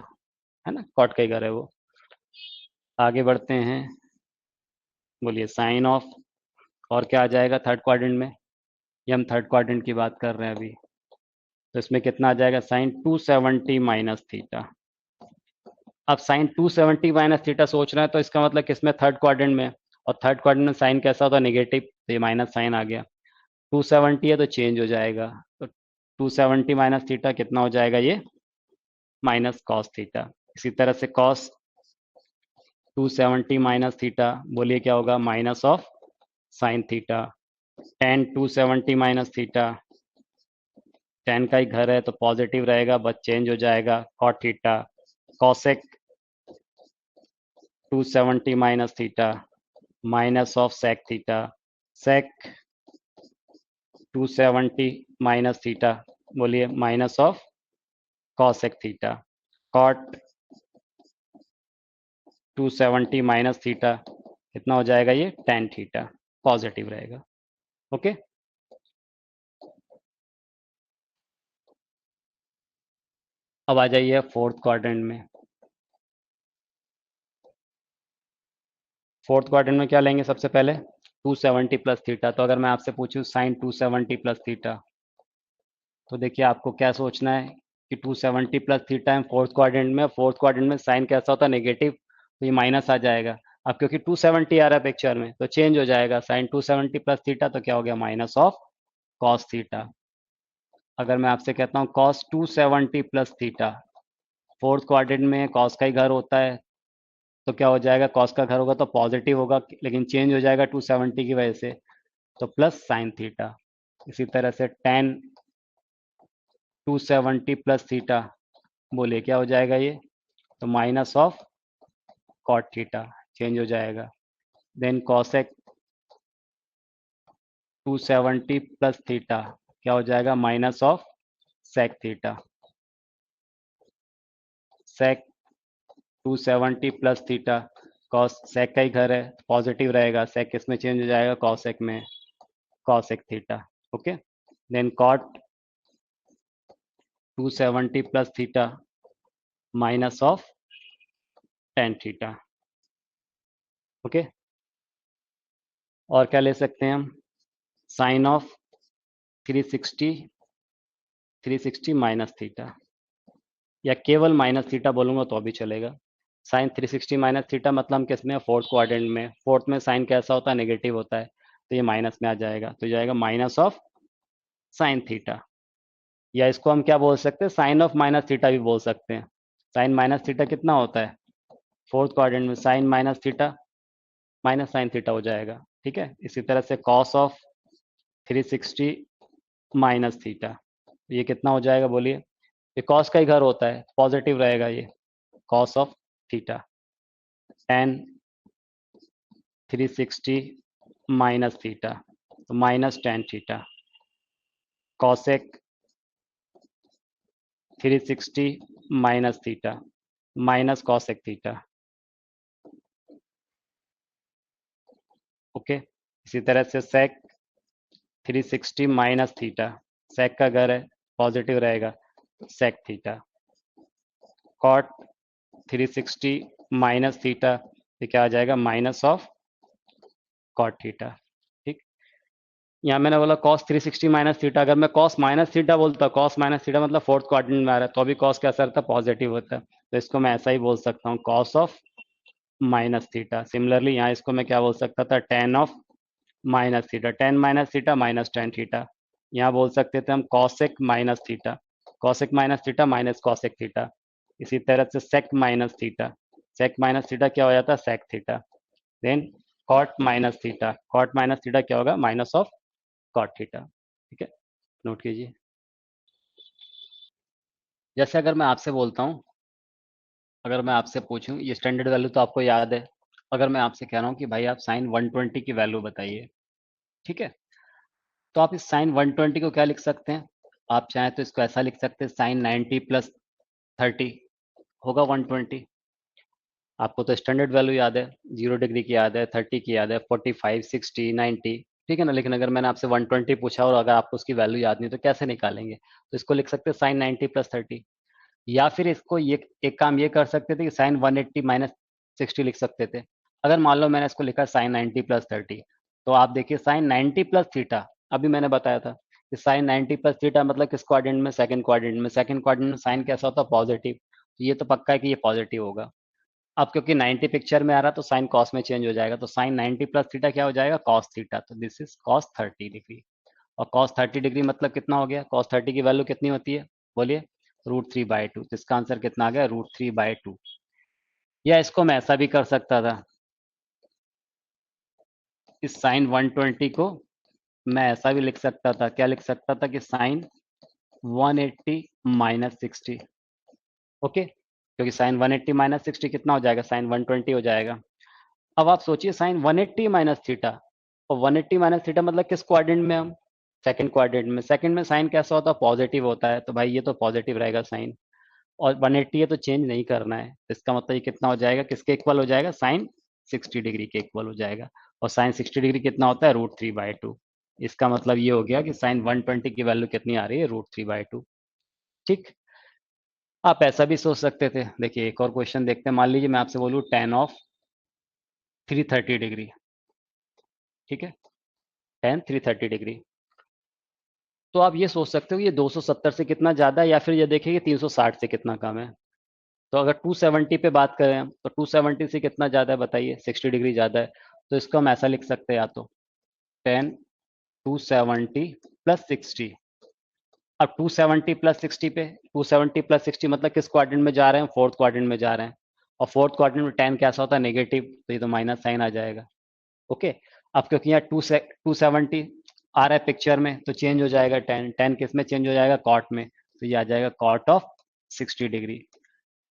है ना, कॉट का ही घर है वो। आगे बढ़ते हैं, बोलिए साइन ऑफ, और क्या आ जाएगा थर्ड क्वाड्रेंट में, ये हम थर्ड क्वाड्रेंट की बात कर रहे हैं अभी। तो इसमें कितना आ जाएगा, साइन 270 माइनस थीटा। अब साइन 270 माइनस थीटा सोच रहे हैं तो इसका मतलब किसमें, थर्ड क्वाड्रेंट में। और थर्ड क्वाड्रेंट में साइन कैसा होता है, नेगेटिव, तो ये माइनस साइन आ गया। 270 है तो चेंज हो जाएगा, तो 270 माइनस थीटा कितना हो जाएगा ये, माइनस कॉस थीटा। इसी तरह से कॉस 270 माइनस थीटा, बोलिए क्या होगा, minus of sine theta. tan 270 minus theta, tan का ही घर है तो पॉजिटिव रहेगा, बस चेंज हो जाएगा, cot theta. Cosec 270 minus theta minus of sec theta. Sec 270 minus theta, बोलिए minus of cosec theta. Cot 270 minus theta कितना हो जाएगा ये, tan थीटा, पॉजिटिव रहेगा, ओके। अब आ जाइए फोर्थ क्वाड्रेंट में। फोर्थ क्वाड्रेंट में क्या लेंगे, सबसे पहले 270 प्लस थीटा। तो अगर मैं आपसे पूछूं साइन 270 प्लस थीटा, तो देखिए आपको क्या सोचना है कि 270 प्लस थीटा है फोर्थ क्वाड्रेंट में, फोर्थ क्वाड्रेंट में साइन कैसा होता है, नेगेटिव, तो ये माइनस आ जाएगा। अब क्योंकि 270 आ रहा है पिक्चर में तो चेंज हो जाएगा, साइन 270 प्लस थीटा तो क्या हो गया, माइनस ऑफ कॉस थीटा। अगर मैं आपसे कहता हूँ cos 270 plus theta, fourth quadrant में कॉस का ही घर होता है, तो क्या हो जाएगा, कॉस का घर होगा तो पॉजिटिव होगा, लेकिन चेंज हो जाएगा 270 की वजह से, तो प्लस साइन थीटा। इसी तरह से tan 270 प्लस थीटा, बोलिए क्या हो जाएगा ये, तो minus of cot theta, change हो जाएगा। देन कॉसेक 270 प्लस थीटा क्या हो जाएगा, minus of sec theta. Sec 270 plus theta, cosec का ही घर है, पॉजिटिव रहेगा, सेक किस में चेंज हो जाएगा, कॉसेक में, cosec theta, okay. Then cot 270 plus theta minus of tan theta, okay. और क्या ले सकते हैं हम, साइन ऑफ 360 माइनस थीटा, या केवल माइनस थीटा बोलूंगा तो भी चलेगा। साइन 360 माइनस थीटा मतलब हम किस में, फोर्थ क्वाड्रेंट में, फोर्थ में साइन कैसा होता है, नेगेटिव होता है, तो ये माइनस में आ जाएगा, तो जाएगा माइनस ऑफ साइन थीटा। या इसको हम क्या बोल सकते हैं, साइन ऑफ माइनस थीटा भी बोल सकते हैं। साइन माइनस थीटा कितना होता है, फोर्थ क्वाड्रेंट में sine minus theta minus sine theta हो जाएगा, ठीक है। इसी तरह से कॉस ऑफ 360 माइनस थीटा, ये कितना हो जाएगा, बोलिए, ये कॉस का ही घर होता है, पॉजिटिव रहेगा ये, cos of theta. tan 360 minus theta, तो minus tan theta, cosec 360 minus theta, minus cosec theta. Okay, इसी तरह से सेक 360 माइनस थीटा, सेक का घर है पॉजिटिव रहेगा, sec theta. Cot 360 minus theta, ये क्या आ जाएगा, माइनस ऑफ कॉट थीटा। ठीक, यहाँ मैंने बोला कॉस 360 माइनस थीटा, अगर मैं कॉस माइनस थीटा बोलता, कॉस माइनस थीटा मतलब फोर्थ क्वाड्रेंट में आ रहा है, तो अभी कॉस कैसा रहता है, पॉजिटिव होता है, तो इसको मैं ऐसा ही बोल सकता हूँ, cos of minus theta. Similarly यहाँ इसको मैं क्या बोल सकता था, tan of minus theta, tan minus theta minus tan theta. यहाँ बोल सकते थे हम cosec minus theta, cosec minus theta minus cosec theta. इसी तरह से sec minus theta, sec minus theta क्या हो जाता है, sec theta. Then cot minus theta, cot minus theta क्या होगा, माइनस ऑफ कॉट थीटा। ठीक है, नोट कीजिए। जैसे अगर मैं आपसे बोलता हूँ, अगर मैं आपसे पूछूं, ये स्टैंडर्ड वैल्यू तो आपको याद है, अगर मैं आपसे कह रहा हूँ कि भाई आप साइन 120 की वैल्यू बताइए, ठीक है, तो आप इस साइन 120 को क्या लिख सकते हैं, आप चाहें तो इसको ऐसा लिख सकते हैं, साइन 90 प्लस 30 होगा 120। आपको तो स्टैंडर्ड वैल्यू याद है, 0 डिग्री की याद है, 30 की याद है, 45, 60, 90, ठीक है ना। लेकिन अगर मैंने आपसे 120 पूछा और अगर आपको उसकी वैल्यू याद नहीं तो कैसे निकालेंगे, तो इसको लिख सकते हैं साइन 90 प्लस 30, या फिर इसको ये एक काम ये कर सकते थे कि साइन 180 माइनस 60 लिख सकते थे। अगर मान लो मैंने इसको लिखा साइन 90 प्लस 30, तो आप देखिए साइन 90 प्लस थीटा, अभी मैंने बताया था कि साइन 90 प्लस थीटा मतलब किस क्वाड्रेंट में, सेकंड क्वाड्रेंट में, सेकंड क्वाड्रेंट में साइन कैसा होता है, पॉजिटिव, तो ये तो पक्का है कि ये पॉजिटिव होगा। अब क्योंकि 90 पिक्चर में आ रहा तो साइन कॉस में चेंज हो जाएगा, तो साइन 90 प्लस थीटा क्या हो जाएगा, कॉस थीटा, तो दिस इज कॉस 30 डिग्री। और कॉस 30 डिग्री मतलब कितना हो गया, कॉस 30 की वैल्यू कितनी होती है, बोलिए, √3/2, तो इसका आंसर कितना आ गया, √3/2। या इसको मैं ऐसा भी कर सकता था, इस साइन 120 को मैं ऐसा भी लिख सकता था, क्या लिख सकता था कि साइन 180 माइनस 60। ओके, क्योंकि साइन 180 माइनस 60 कितना हो जाएगा, साइन 120 हो जाएगा। अब आप सोचिए साइन 180 माइनस थीटा, और 180 माइनस थीटा मतलब किस क्वाड्रेंट में हम, सेकंड क्वाड्रेंट में, सेकंड में साइन कैसा होता है, पॉजिटिव होता है, तो भाई ये तो पॉजिटिव रहेगा साइन, और 180 है तो चेंज नहीं करना है, तो इसका मतलब ये कितना हो जाएगा, किसके इक्वल हो जाएगा, साइन 60 डिग्री के इक्वल हो जाएगा। और साइन 60 डिग्री कितना होता है, √3/2। इसका मतलब ये हो गया कि साइन 120 की वैल्यू कितनी आ रही है, √3/2। ठीक, आप ऐसा भी सोच सकते थे। देखिए एक और क्वेश्चन देखते हैं, मान लीजिए मैं आपसे बोलूँ टेन ऑफ 330 डिग्री, ठीक है, टेन 330 डिग्री, तो आप ये सोच सकते हो ये 270 से कितना ज्यादा है, या फिर ये देखिए कि 360 से कितना कम है। तो अगर 270 पे बात करें तो 270 से कितना ज्यादा है बताइए, 60 डिग्री ज्यादा है, तो इसको हम ऐसा लिख सकते हैं, या तो टेन 270 प्लस 60। अब 270 प्लस 60 पे, 270 प्लस 60 मतलब किस क्वाड्रेंट में जा रहे हैं, फोर्थ क्वाड्रेंट में जा रहे हैं, और फोर्थ क्वाड्रेंट में टेन कैसा होता है, नेगेटिव, तो ये तो माइनस साइन आ जाएगा। ओके, अब क्योंकि यहाँ 270 आ रहा है पिक्चर में, तो चेंज हो जाएगा, टेन, टेन किस में चेंज हो जाएगा, कॉट में, तो ये आ जाएगा कॉट ऑफ 60 डिग्री।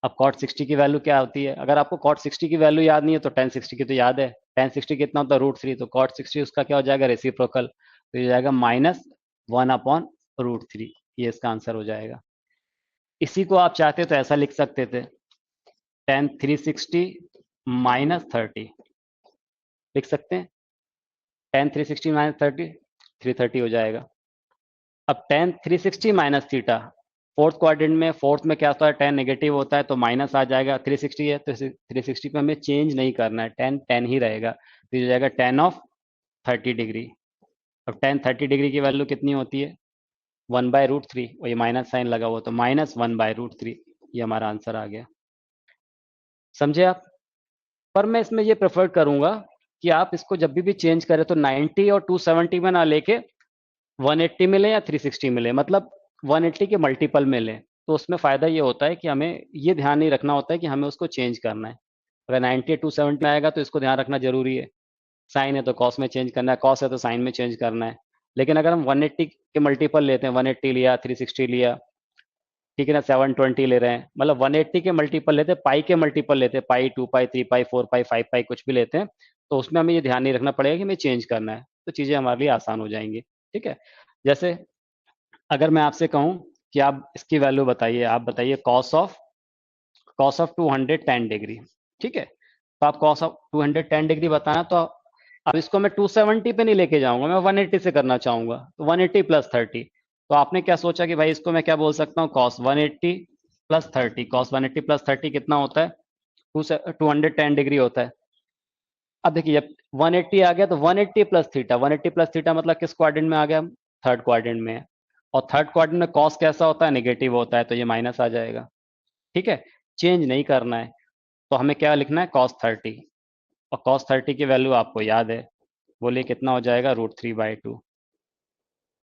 अब कॉट 60 की वैल्यू क्या होती है, अगर आपको कॉट 60 की वैल्यू याद नहीं है तो टेन 60 की तो याद है, टेन 60 कितना होता है, √3, तो कॉट 60 उसका क्या हो जाएगा, रेसिप्रोकल, तो ये जाएगा -1/√3, ये इसका आंसर हो जाएगा। इसी को आप चाहते तो ऐसा लिख सकते थे, टेन 360 माइनस 30 लिख सकते हैं, टेन 360 माइनस 30, 330 हो जाएगा। अब ten 360 minus theta, fourth quadrant में, फोर्थ में क्या होता है, टेन नेगेटिव होता है, तो माइनस आ जाएगा, 360 है तो 360 पे हमें चेंज नहीं करना है, टेन टेन ही रहेगा, तो ये हो जाएगा टेन ऑफ 30 डिग्री। अब टेन 30 डिग्री की वैल्यू कितनी होती है, 1/√3, और ये माइनस साइन लगा हुआ, तो -1/√3, ये हमारा आंसर आ गया। समझे आप। पर मैं इसमें ये प्रेफर करूंगा कि आप इसको जब भी चेंज करें तो 90 और 270 में ना लेके 180 में लें या 360 में लें, मतलब 180 के मल्टीपल में लें, तो उसमें फ़ायदा ये होता है कि हमें ये ध्यान नहीं रखना होता है कि हमें उसको चेंज करना है। अगर 90 270 में आएगा तो इसको ध्यान रखना जरूरी है, साइन है तो कॉस में चेंज करना है, कॉस है तो साइन में चेंज करना है। लेकिन अगर हम 180 के मल्टीपल लेते हैं, 180 लिया, 360 लिया, ठीक है ना, 720 ले रहे हैं, मतलब 180 के मल्टीपल लेते हैं, पाई के मल्टीपल लेते हैं, पाई, 2 पाई, 3 पाई, 4 पाई, 5 पाई, कुछ भी लेते हैं, तो उसमें हमें ये ध्यान नहीं रखना पड़ेगा कि हमें चेंज करना है, तो चीज़ें हमारे लिए आसान हो जाएंगी। ठीक है, जैसे अगर मैं आपसे कहूँ कि आप इसकी वैल्यू बताइए, आप बताइए कॉस ऑफ 210 डिग्री। ठीक है, तो आप कॉस ऑफ 210 डिग्री बताना, तो अब इसको मैं 270 पे नहीं लेके जाऊंगा, मैं 180 से करना चाहूंगा, तो 180 प्लस 30। तो आपने क्या सोचा कि भाई इसको मैं क्या बोल सकता हूँ, कॉस 180 प्लस 30 कितना होता है, 210 डिग्री होता है। अब देखिए, जब 180 आ गया तो 180 प्लस थीटा मतलब किस क्वाड्रेंट में आ गया, थर्ड क्वाड्रेंट में है। और थर्ड क्वाड्रेंट में कॉस कैसा होता है, नेगेटिव होता है, तो ये माइनस आ जाएगा। ठीक है, चेंज नहीं करना है, तो हमें क्या लिखना है, cos 30। और cos 30 की वैल्यू आपको याद है, बोलिए कितना हो जाएगा, √3/2।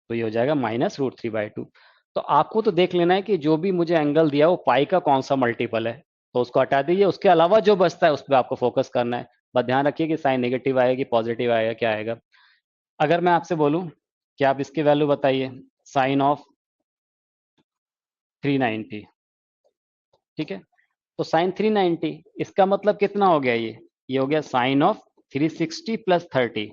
तो ये हो जाएगा -√3/2। तो आपको तो देख लेना है कि जो भी मुझे एंगल दिया वो पाई का कौन सा मल्टीपल है, तो उसको हटा दीजिए, उसके अलावा जो बचता है उस पर आपको फोकस करना है। बस ध्यान रखिए कि साइन नेगेटिव आएगा कि पॉजिटिव आएगा, क्या आएगा। अगर मैं आपसे बोलूं कि आप इसकी वैल्यू बताइए, साइन ऑफ 390। ठीक है, तो साइन 390 इसका मतलब कितना हो गया, ये हो गया sine of 360 plus 30।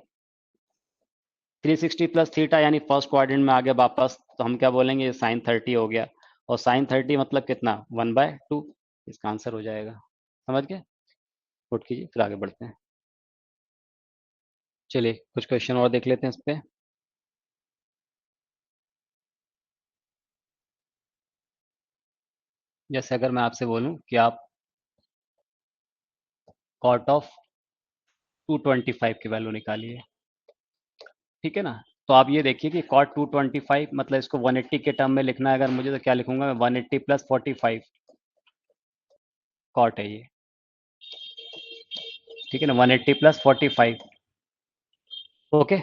360 plus theta यानी फर्स्ट क्वाड्रेंट में आ गया वापस, तो हम क्या बोलेंगे, साइन 30 हो गया। और साइन 30 मतलब कितना, 1/2। इसका आंसर हो जाएगा, समझ गए। पुट कीजिए, फिर आगे बढ़ते हैं। चलिए कुछ क्वेश्चन और देख लेते हैं इस पे। जैसे अगर मैं आपसे बोलूं कि आप कॉट ऑफ 225 की वैल्यू निकालिए। ठीक है ना, तो आप ये देखिए कि कॉट 225 मतलब इसको 180 के टर्म में लिखना है अगर मुझे, तो क्या लिखूंगा मैं, 180 प्लस 45 कॉट है ये। ठीक है ना, 180 प्लस 45। ओके,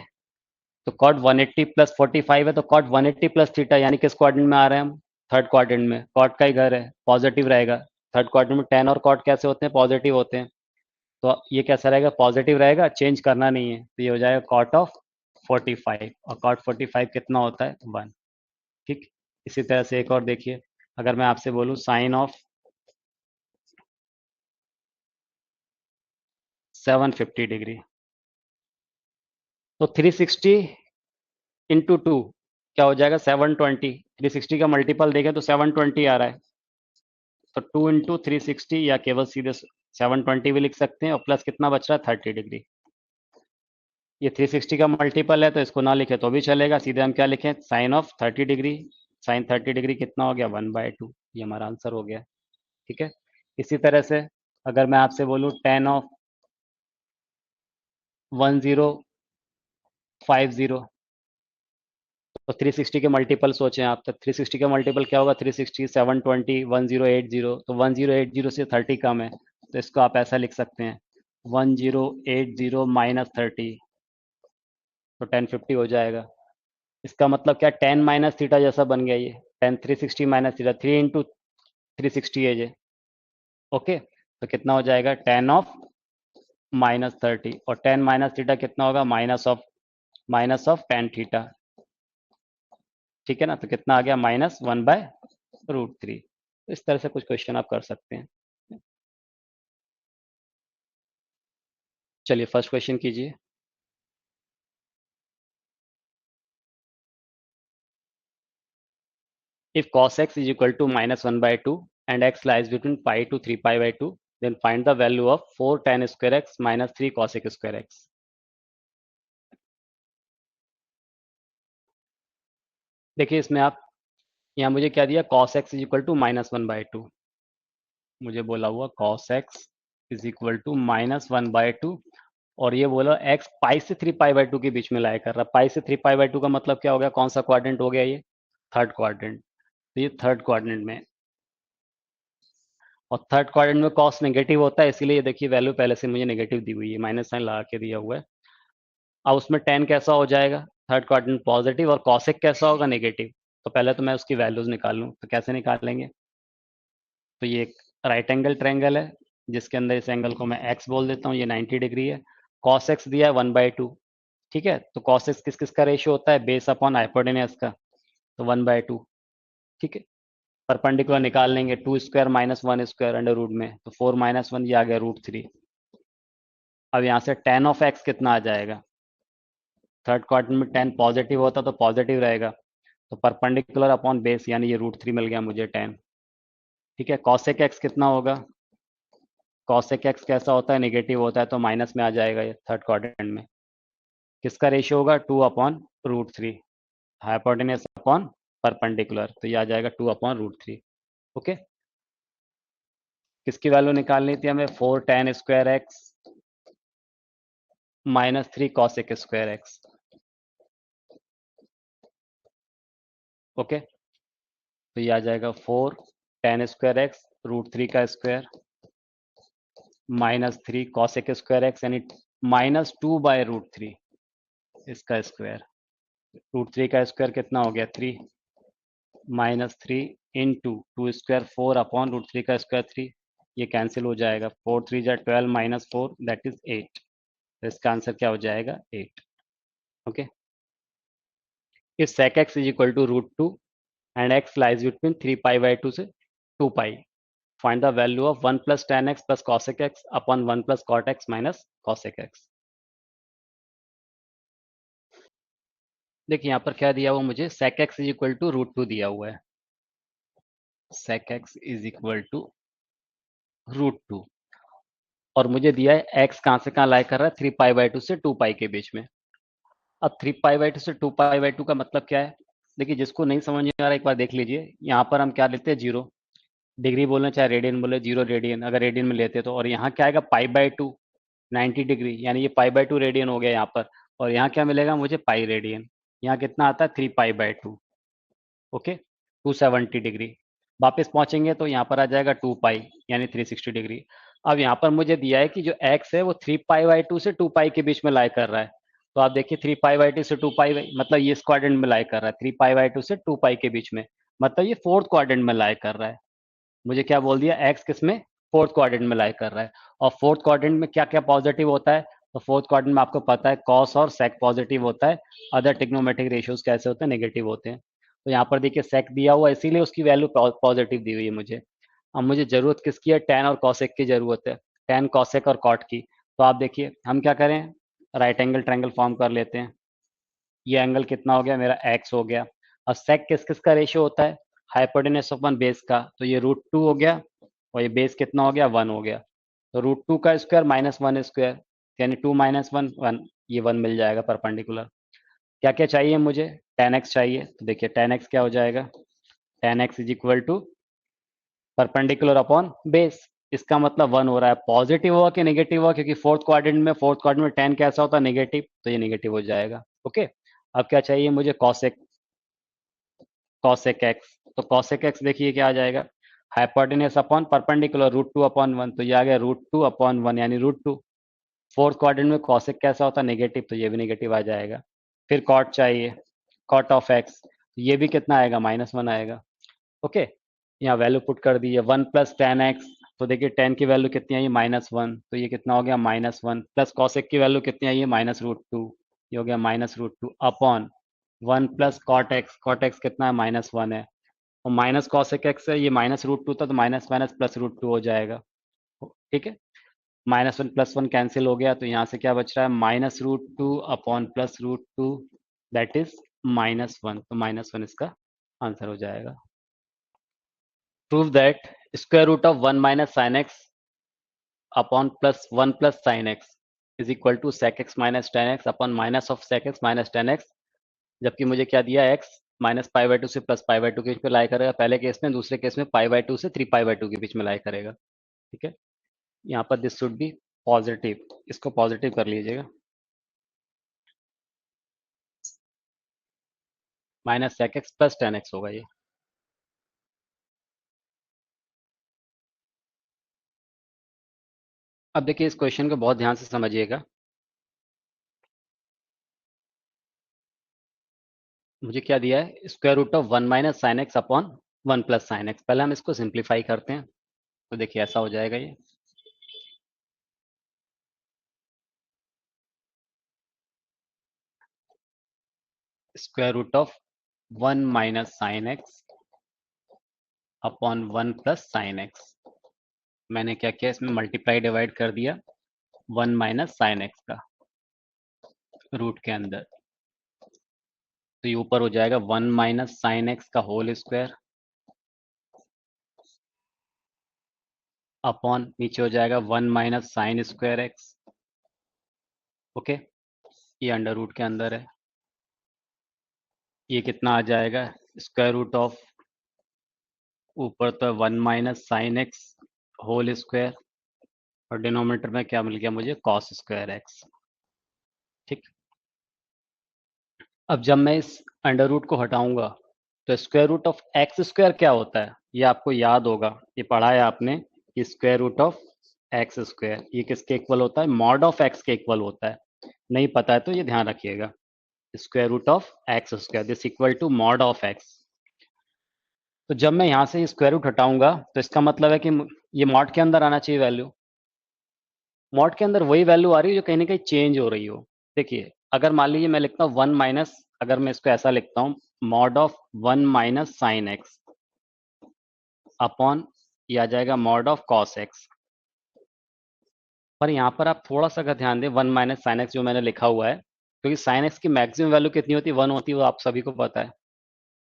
तो कॉट 180 प्लस 45 है, तो कॉट 180 प्लस थीटा यानी किस क्वाड्रेंट में आ रहे हैं हम, थर्ड क्वाड्रेंट में। कॉट का ही घर है, पॉजिटिव रहेगा। थर्ड क्वाड्रेंट में टेन और कॉट कैसे होते हैं, पॉजिटिव होते हैं। तो ये कैसा रहेगा, पॉजिटिव रहेगा, चेंज करना नहीं है, तो ये हो जाएगा कॉट ऑफ 45। और कॉट 45 कितना होता है, 1। ठीक, इसी तरह से एक और देखिए, अगर मैं आपसे बोलूं साइन ऑफ 750 डिग्री, तो 360 × 2 क्या हो जाएगा, 720। 360 का मल्टीपल देखें तो 720 आ रहा है, तो 2 × 360 या केवल सीधे 720 भी लिख सकते हैं, और प्लस कितना बच रहा है, 30 डिग्री। ये 360 का मल्टीपल है, तो इसको ना लिखे तो भी चलेगा, सीधे हम क्या लिखें, sine of 30 degree. Sine 30 degree कितना हो गया, 1/2। ये हमारा आंसर हो गया। ठीक है, इसी तरह से अगर मैं आपसे बोलूँ टेन ऑफ 1050, तो 360 के मल्टीपल सोचें आप, तो 360 का मल्टीपल क्या होगा, 360, 720, 1080, तो 1080 से 30 कम है, तो इसको आप ऐसा लिख सकते हैं, 1080 माइनस 30, तो 1050 हो जाएगा। इसका मतलब क्या, 10 माइनस थीटा जैसा बन गया ये, 10 360 माइनस थीटा, 3 × 360 है ये। ओके, तो कितना हो जाएगा, 10 ऑफ -30, और 10 माइनस थीटा कितना होगा, माइनस ऑफ 10 थीटा। ठीक है ना, तो कितना आ गया, -1/√3। इस तरह से कुछ क्वेश्चन आप कर सकते हैं। चलिए फर्स्ट क्वेश्चन कीजिए। If cos x is equal to -1/2 and x lies between pi to 3 pi/2, then find the value of 4 tan square x minus 3 cosec square x। देखिए इसमें आप, यहाँ मुझे क्या दिया, cos x is equal to -1/2। मुझे बोला हुआ cos x is equal to -1/2, और ये बोला x पाई से 3 pi/2 के बीच में लाई कर रहा। पाई से 3 pi/2 का मतलब क्या हो गया, कौन सा क्वाड्रेंट हो गया ये, थर्ड क्वाड्रेंट। तो ये थर्ड क्वाड्रेंट में, और थर्ड क्वाड्रेंट में कॉस नेगेटिव होता है, इसीलिए ये देखिए वैल्यू पहले से मुझे नेगेटिव दी हुई है, माइनस साइन लगा के दिया हुआ है। अब उसमें टेन कैसा हो जाएगा, थर्ड क्वाड्रेंट पॉजिटिव, और कॉसेक कैसा होगा, नेगेटिव। तो पहले तो मैं उसकी वैल्यूज निकाल लूँ, तो कैसे निकालेंगे, तो ये एक राइट एंगल ट्रायंगल है, जिसके अंदर इस एंगल को मैं एक्स बोल देता हूँ, ये 90 डिग्री है। कॉस एक्स दिया है 1/2। ठीक है, तो कॉस एक्स किस किस का रेशियो होता है, बेस अपॉन हाइपोटेनस का, तो 1/2। ठीक है, परपेंडिकुलर निकाल लेंगे, 2 square minus 1 square under root में, तो 4 - 1 ये आ गया √3। अब यहाँ से tan ऑफ x कितना आ जाएगा, थर्ड क्वाड्रेंट में tan पॉजिटिव होता तो पॉजिटिव रहेगा, तो परपेंडिकुलर अपॉन बेस, यानी ये √3 मिल गया मुझे tan। ठीक है, cosec x कितना होगा, cosec x कैसा होता है, नेगेटिव होता है, तो माइनस में आ जाएगा ये थर्ड क्वाड्रेंट में। किसका रेशियो होगा, 2/√3, हाइपोटेन्यूज अपॉन परपेंडिकुलर, तो ये आ जाएगा 2/√3। ओके, किसकी वैल्यू निकालनी थी हमें, 4 tan² x -3 cosec²x। ओके, तो ये आ जाएगा 4 tan² x √3 का स्क्वायर -3 cosec²x, यानी -2/√3 इसका स्क्वायर। √3 का स्क्वायर कितना हो गया, 3, -3 इंटू 2² 4/√3 का स्क्वायर 3, ये कैंसिल हो जाएगा, 4 3 जा 12 -4 दैट इज 8, तो इसका आंसर क्या हो जाएगा, 8। Okay, if sec x is equal to √2 and x lies between 3π/2 से 2π, find the value of 1 plus tan x plus cosec x upon 1 plus cot x minus cosec x। देखिए यहाँ पर क्या दिया हुआ मुझे, sec x is equal to √2 दिया हुआ है, sec x is equal to √2, और मुझे दिया है x कहाँ से कहाँ लाई कर रहा है, 3π/2 से 2π के बीच में। अब 3π/2 से 2π/2 का मतलब क्या है, देखिए जिसको नहीं समझ में आ रहा एक बार देख लीजिए, यहाँ पर हम क्या लेते हैं, 0 डिग्री बोलना चाहे रेडियन बोले, 0 रेडियन अगर रेडियन में लेते तो, और यहाँ क्या आएगा π/2 90 डिग्री, यानी ये π/2 रेडियन हो गया यहाँ पर, और यहाँ क्या मिलेगा मुझे, पाई रेडियन, यहाँ कितना आता है 3π/2। ओके, 270 डिग्री, वापस पहुंचेंगे तो यहाँ पर आ जाएगा 2π, यानी 360 डिग्री। अब यहाँ पर मुझे दिया है कि जो x है वो 3π/2 से 2π के बीच में लाई कर रहा है, तो आप देखिए 3π/2 से 2π, मतलब ये इस क्वाड्रेंट में लाई कर रहा है, 3π/2 से 2π के बीच में, मतलब ये फोर्थ क्वाड्रेंट में लाई कर रहा है। मुझे क्या बोल दिया, एक्स किसमें, फोर्थ क्वाड्रेंट में लाई कर रहा है, और फोर्थ क्वाड्रेंट में क्या क्या पॉजिटिव होता है, तो फोर्थ क्वाड्रेंट में आपको पता है कॉस और सेक पॉजिटिव होता है, अदर टिग्नोमेट्रिक रेशियोज कैसे होते हैं, नेगेटिव होते हैं। तो यहाँ पर देखिए सेक दिया हुआ, इसीलिए उसकी वैल्यू पॉजिटिव दी हुई है मुझे। अब मुझे जरूरत किसकी है, टेन और कॉसेक की जरूरत है, टेन कॉसेक और कॉट की। तो आप देखिए हम क्या करें, राइट एंगल ट्रायंगल फॉर्म कर लेते हैं, ये एंगल कितना हो गया मेरा, एक्स हो गया। अब सेक किस किस का रेशियो होता है, हाइपोटेन्यूज अपॉन बेस का, तो ये √2 हो गया, और ये बेस कितना हो गया, 1 हो गया, तो √2 का स्क्वायर -1 स्क्वायर, यानी 2 - 1 1, ये 1 मिल जाएगा परपेंडिकुलर। क्या क्या चाहिए मुझे, tan x चाहिए, तो देखिए tan x क्या हो जाएगा, tan x is equal to perpendicular upon base, इसका मतलब 1 हो रहा है, पॉजिटिव हुआ कि नेगेटिव हुआ, क्योंकि फोर्थ क्वाड्रेंट में tan कैसा होता है, नेगेटिव, तो ये नेगेटिव हो जाएगा। ओके, अब क्या चाहिए मुझे, cosec x, तो cosec x देखिए क्या आ जाएगा, हाइपोटेन्यूज अपॉन परपेंडिकुलर √2/1, तो ये आ गया √2/1, यानी √2। फोर्थ क्वाड्रेंट में cosec कैसा होता है, नेगेटिव, तो ये भी नेगेटिव आ जाएगा। फिर cot चाहिए, cot ऑफ x, ये भी कितना आएगा, -1 आएगा। ओके, यहाँ वैल्यू पुट कर दी है, 1 प्लस tan x, तो देखिए tan की वैल्यू कितनी आई, -1, तो ये कितना हो गया, -1, प्लस cosec की वैल्यू कितनी आई है, -√2, ये हो गया -√2 अपॉन 1 प्लस कॉट एक्स कितना है, -1 है, और माइनस cosec x है, ये -√2 था, तो माइनस माइनस प्लस √2 हो जाएगा। ठीक है, -1 +1 कैंसिल हो गया, तो यहाँ से क्या बच रहा है, -√2 अपॉन +√2 दैट इज -1, तो -1 इसका आंसर हो जाएगा। Prove that square root of 1 minus sine x upon +1 plus sine x is equal to sec x minus tan x upon minus of sec x minus tan x, जबकि मुझे क्या दिया, x -π/2 से +π/2 के बीच में लाई करेगा पहले केस में, दूसरे केस में π/2 से 3π/2 के बीच में लाई करेगा। ठीक है, यहाँ पर दिस शुड बी पॉजिटिव, इसको पॉजिटिव कर लीजिएगा, minus sec x plus tan x होगा ये। अब देखिए इस क्वेश्चन को बहुत ध्यान से समझिएगा, मुझे क्या दिया है, square root of 1 minus sine x upon 1 plus sine x, पहले हम इसको सिंप्लीफाई करते हैं, तो देखिए ऐसा हो जाएगा ये, square root of 1 minus sine x upon 1 plus sine x, मैंने क्या किया, इसमें मल्टीप्लाई डिवाइड कर दिया, 1 माइनस साइन एक्स का रूट के अंदर, तो ये ऊपर हो जाएगा 1 माइनस साइन एक्स का होल स्क्वायर अपॉन नीचे हो जाएगा 1 minus sine square x. Okay, ये अंडर रूट के अंदर है। ये कितना आ जाएगा, स्क्वायर रूट ऑफ ऊपर तो 1 minus sine x whole square और डिनोमिनेटर में क्या मिल गया मुझे, कॉस स्क्वायर एक्स। ठीक, अब जब मैं इस अंडर रूट को हटाऊंगा तो square root of x square क्या होता है, ये आपको याद होगा, ये पढ़ा है आपने कि square root of x square ये किसके इक्वल होता है, मॉड ऑफ एक्स के इक्वल होता है। नहीं पता है तो ये ध्यान रखिएगा, square root of x square this equal to mod of x. तो जब मैं यहाँ से स्क्वायर रूट हटाऊंगा तो इसका मतलब है कि ये मॉड के अंदर आना चाहिए वैल्यू। मॉड के अंदर वही वैल्यू आ रही है जो कहीं ना कहीं चेंज हो रही हो। देखिए, अगर मान लीजिए मैं लिखता हूँ 1 माइनस, अगर मैं इसको ऐसा लिखता हूँ mod of 1 minus sine x upon ये आ जाएगा मॉड ऑफ कॉस एक्स। पर यहाँ पर आप थोड़ा सा अगर ध्यान दें, 1 माइनस साइन एक्स जो मैंने लिखा हुआ है, क्योंकि साइन एक्स की मैक्सिमम वैल्यू कितनी होती है, 1 होती है, वो आप सभी को पता है।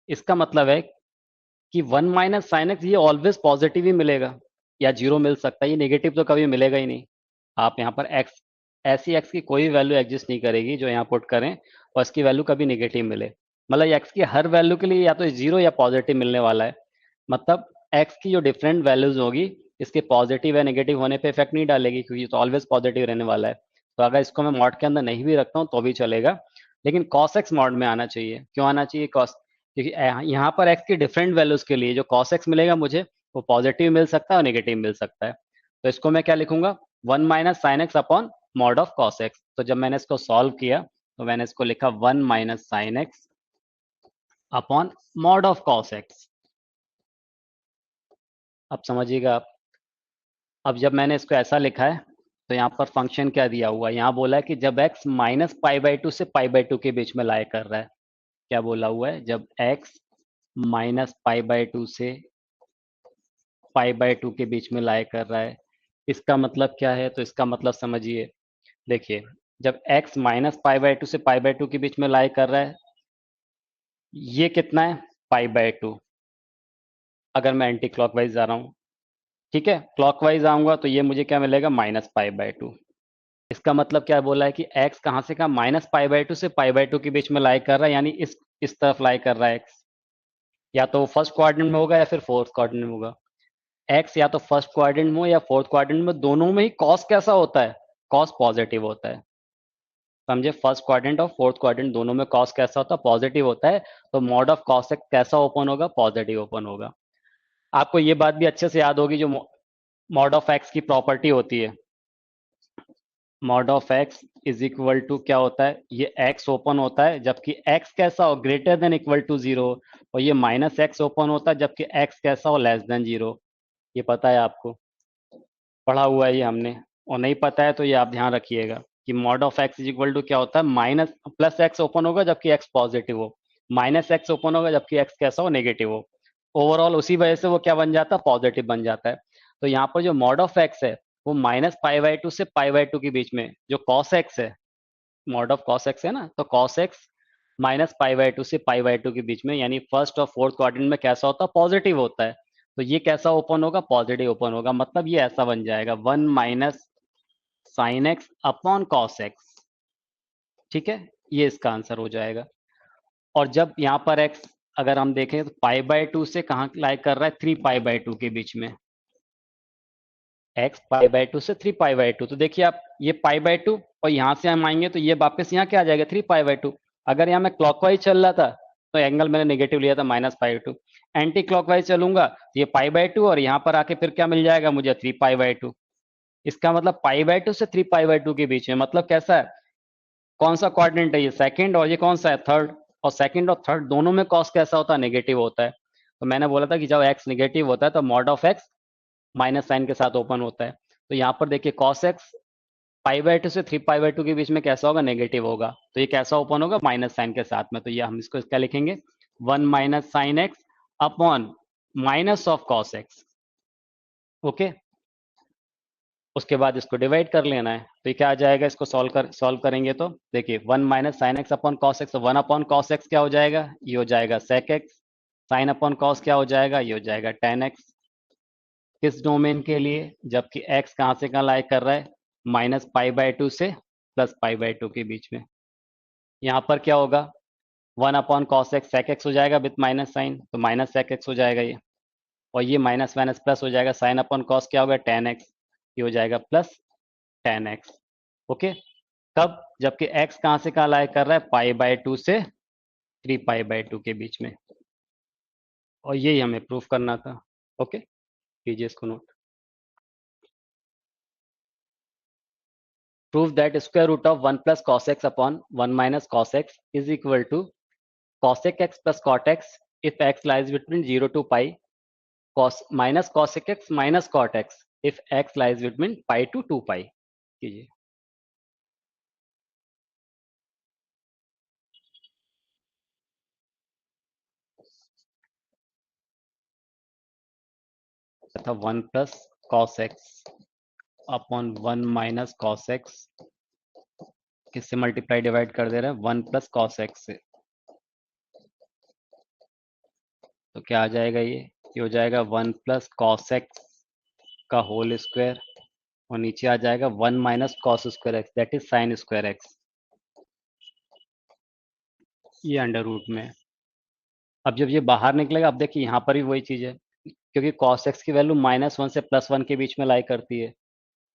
इसका मतलब है कि 1 माइनस साइन एक्स ये ऑलवेज पॉजिटिव ही मिलेगा या जीरो मिल सकता है, ये नेगेटिव तो कभी मिलेगा ही नहीं। आप यहाँ पर एक्स, ऐसी एक्स की कोई वैल्यू एग्जिस्ट नहीं करेगी जो यहाँ पुट करें और इसकी वैल्यू कभी नेगेटिव मिले। मतलब एक्स की हर वैल्यू के लिए या तो जीरो या पॉजिटिव मिलने वाला है। मतलब एक्स की जो डिफरेंट वैल्यूज होगी इसके पॉजिटिव या नेगेटिव होने पे इफेक्ट नहीं डालेगी, क्योंकि तो ऑलवेज पॉजिटिव रहने वाला है। तो अगर इसको मैं मॉड के अंदर नहीं भी रखता हूँ तो भी चलेगा, लेकिन कॉस एक्स मॉड में आना चाहिए। क्यों आना चाहिए कॉस, क्योंकि यहाँ पर एक्स की डिफरेंट वैल्यूज के लिए जो कॉस एक्स मिलेगा मुझे, वो पॉजिटिव मिल सकता है और नेगेटिव मिल सकता है। तो इसको मैं क्या लिखूंगा, 1 minus sine x upon mod of cos x. तो जब मैंने इसको सॉल्व किया तो मैंने इसको लिखा 1 minus sine x upon mod of cos x. अब समझिएगा आप, अब जब मैंने इसको ऐसा लिखा है तो यहाँ पर फंक्शन क्या दिया हुआ है, यहाँ बोला है कि जब x minus pi by two से पाई बाई टू के बीच में लाई कर रहा है। क्या बोला हुआ है, जब x minus pi by two से पाई बाई टू के बीच में लाई कर रहा है। इसका मतलब क्या है, तो इसका मतलब समझिए, देखिए, जब x minus pi by two से पाई बाई टू के बीच में लाई कर रहा है, ये कितना है, पाई बाई टू। अगर मैं एंटी क्लॉकवाइज जा रहा हूँ, ठीक है, क्लॉकवाइज आऊंगा तो ये मुझे क्या मिलेगा, माइनस पाई बाई टू। इसका मतलब क्या बोला है कि x कहाँ से कहाँ, माइनस पाई बाई टू से पाई बाई टू के बीच में लाई कर रहा है, यानी इस तरफ लाई कर रहा है x। या तो फर्स्ट क्वाड्रेंट में होगा या फिर फोर्थ क्वाड्रेंट में होगा। x या तो फर्स्ट क्वाड्रेंट में हो या फोर्थ क्वाड्रेंट में, दोनों में ही कॉस कैसा होता है, कॉस पॉजिटिव होता है। समझे, फर्स्ट क्वाड्रेंट और फोर्थ क्वाड्रेंट दोनों में कॉस कैसा होता है, पॉजिटिव होता है। तो मॉड ऑफ कॉस एक्स कैसा ओपन होगा, पॉजिटिव ओपन होगा। आपको ये बात भी अच्छे से याद होगी, जो मॉड ऑफ एक्स की प्रॉपर्टी होती है, mod of x is equal to क्या होता है, ये एक्स ओपन होता है जबकि एक्स कैसा हो, greater than equal to zero, और ये माइनस एक्स ओपन होता है जबकि एक्स कैसा हो, लेस देन जीरो। ये पता है आपको, पढ़ा हुआ है ये हमने। और नहीं पता है तो ये आप ध्यान रखिएगा कि mod of x is equal to क्या होता है, माइनस प्लस एक्स ओपन होगा जबकि एक्स पॉजिटिव हो, माइनस एक्स ओपन होगा जबकि एक्स कैसा हो, नेगेटिव हो। ओवरऑल उसी वजह से वो क्या बन जाता है, पॉजिटिव बन जाता है। तो यहाँ पर जो मॉड ऑफ एक्स है वो माइनस पाई बाई टू से पाई बाई टू के बीच में, जो कॉस एक्स है, मॉड ऑफ कॉस एक्स है ना, तो cos x minus pi by two से पाई बाई टू के बीच में, यानी फर्स्ट और फोर्थ क्वाड्रेंट में कैसा होता है, पॉजिटिव होता है। तो ये कैसा ओपन होगा, पॉजिटिव ओपन होगा। मतलब ये ऐसा बन जाएगा 1 minus sine x upon cos x. ठीक है, ये इसका आंसर हो जाएगा। और जब यहाँ पर एक्स अगर हम देखें तो पाई बाई टू से कहाँ लाई कर रहा है, 3 पाई बाई टू के बीच में, एक्स पाई बाई टू से 3 पाई बाई टू। तो देखिए आप, ये पाई बाई टू और यहाँ से हम आएंगे तो ये वापस यहाँ क्या आ जाएगा, 3 पाई बाई टू। अगर यहाँ मैं क्लॉकवाइज चल रहा था तो एंगल मैंने नेगेटिव लिया था, minus pi by to. Anti clockwise चलूंगा तो ये पाई बाई टू और यहाँ पर आके फिर क्या मिल जाएगा मुझे, 3 पाई बाई टू। इसका मतलब पाई बाई टू से 3 पाई बाई टू के बीच में, मतलब कैसा है, कौन सा क्वाड्रेंट है ये, सेकंड, और ये कौन सा है, थर्ड। और सेकंड और थर्ड दोनों में कॉस कैसा होता है, नेगेटिव होता है। तो मैंने बोला था कि जब एक्स नेगेटिव होता है तो mod of x minus sign के साथ ओपन होता है। तो यहाँ पर देखिए cos x pi by two से 3 पाई बाई टू के बीच में कैसा होगा, नेगेटिव होगा। तो ये कैसा ओपन होगा, माइनस साइन के साथ में। तो ये हम इसको क्या लिखेंगे, 1 minus sine x upon minus of cos x. Okay, उसके बाद इसको डिवाइड कर लेना है। तो ये क्या आ जाएगा, इसको सॉल्व करेंगे तो देखिए 1 minus sine x upon cos x, 1 upon cos x क्या हो जाएगा, ये हो जाएगा sec x. Sine upon cos क्या हो जाएगा, ये हो जाएगा टेन एक्स। किस डोमेन के लिए, जबकि एक्स कहाँ से कहाँ लाई कर रहा है, माइनस पाई बाय टू से प्लस पाई बाय टू के बीच में। यहाँ पर क्या होगा, 1 upon cos x sec x हो जाएगा विथ माइनस साइन, तो माइनस सेक एक्स हो जाएगा ये। और ये माइनस माइनस प्लस हो जाएगा, साइन अपॉन कॉस क्या होगा टेन एक्स, ये हो जाएगा प्लस टेन एक्स। ओके, कब, जबकि x कहाँ से कहाँ लाई कर रहा है, पाई बाय टू से 3 पाई बाय 2 के बीच में। और यही हमें प्रूफ करना था। ओके, कीजिए इसको note. Proof that square root of 1 plus cos x upon 1 minus cos x is equal to cosec x plus cot x if x lies between 0 to pi, cos minus cosec x minus cot x if x lies between pi to 2 pi. कीजिए। तथा 1 plus cos x upon 1 minus cos x किससे multiply divide कर दे रहे हैं, 1 plus cos x से। तो क्या आ जाएगा, ये हो जाएगा 1 प्लस कॉस एक्स का होल स्क्वायर, और नीचे आ जाएगा 1 minus cos square x that is sine square x, ये अंडर रूट में। अब जब ये बाहर निकलेगा, अब देखिए यहाँ पर भी वही चीज है, क्योंकि कॉस एक्स की वैल्यू -1 से +1 के बीच में लाई करती है।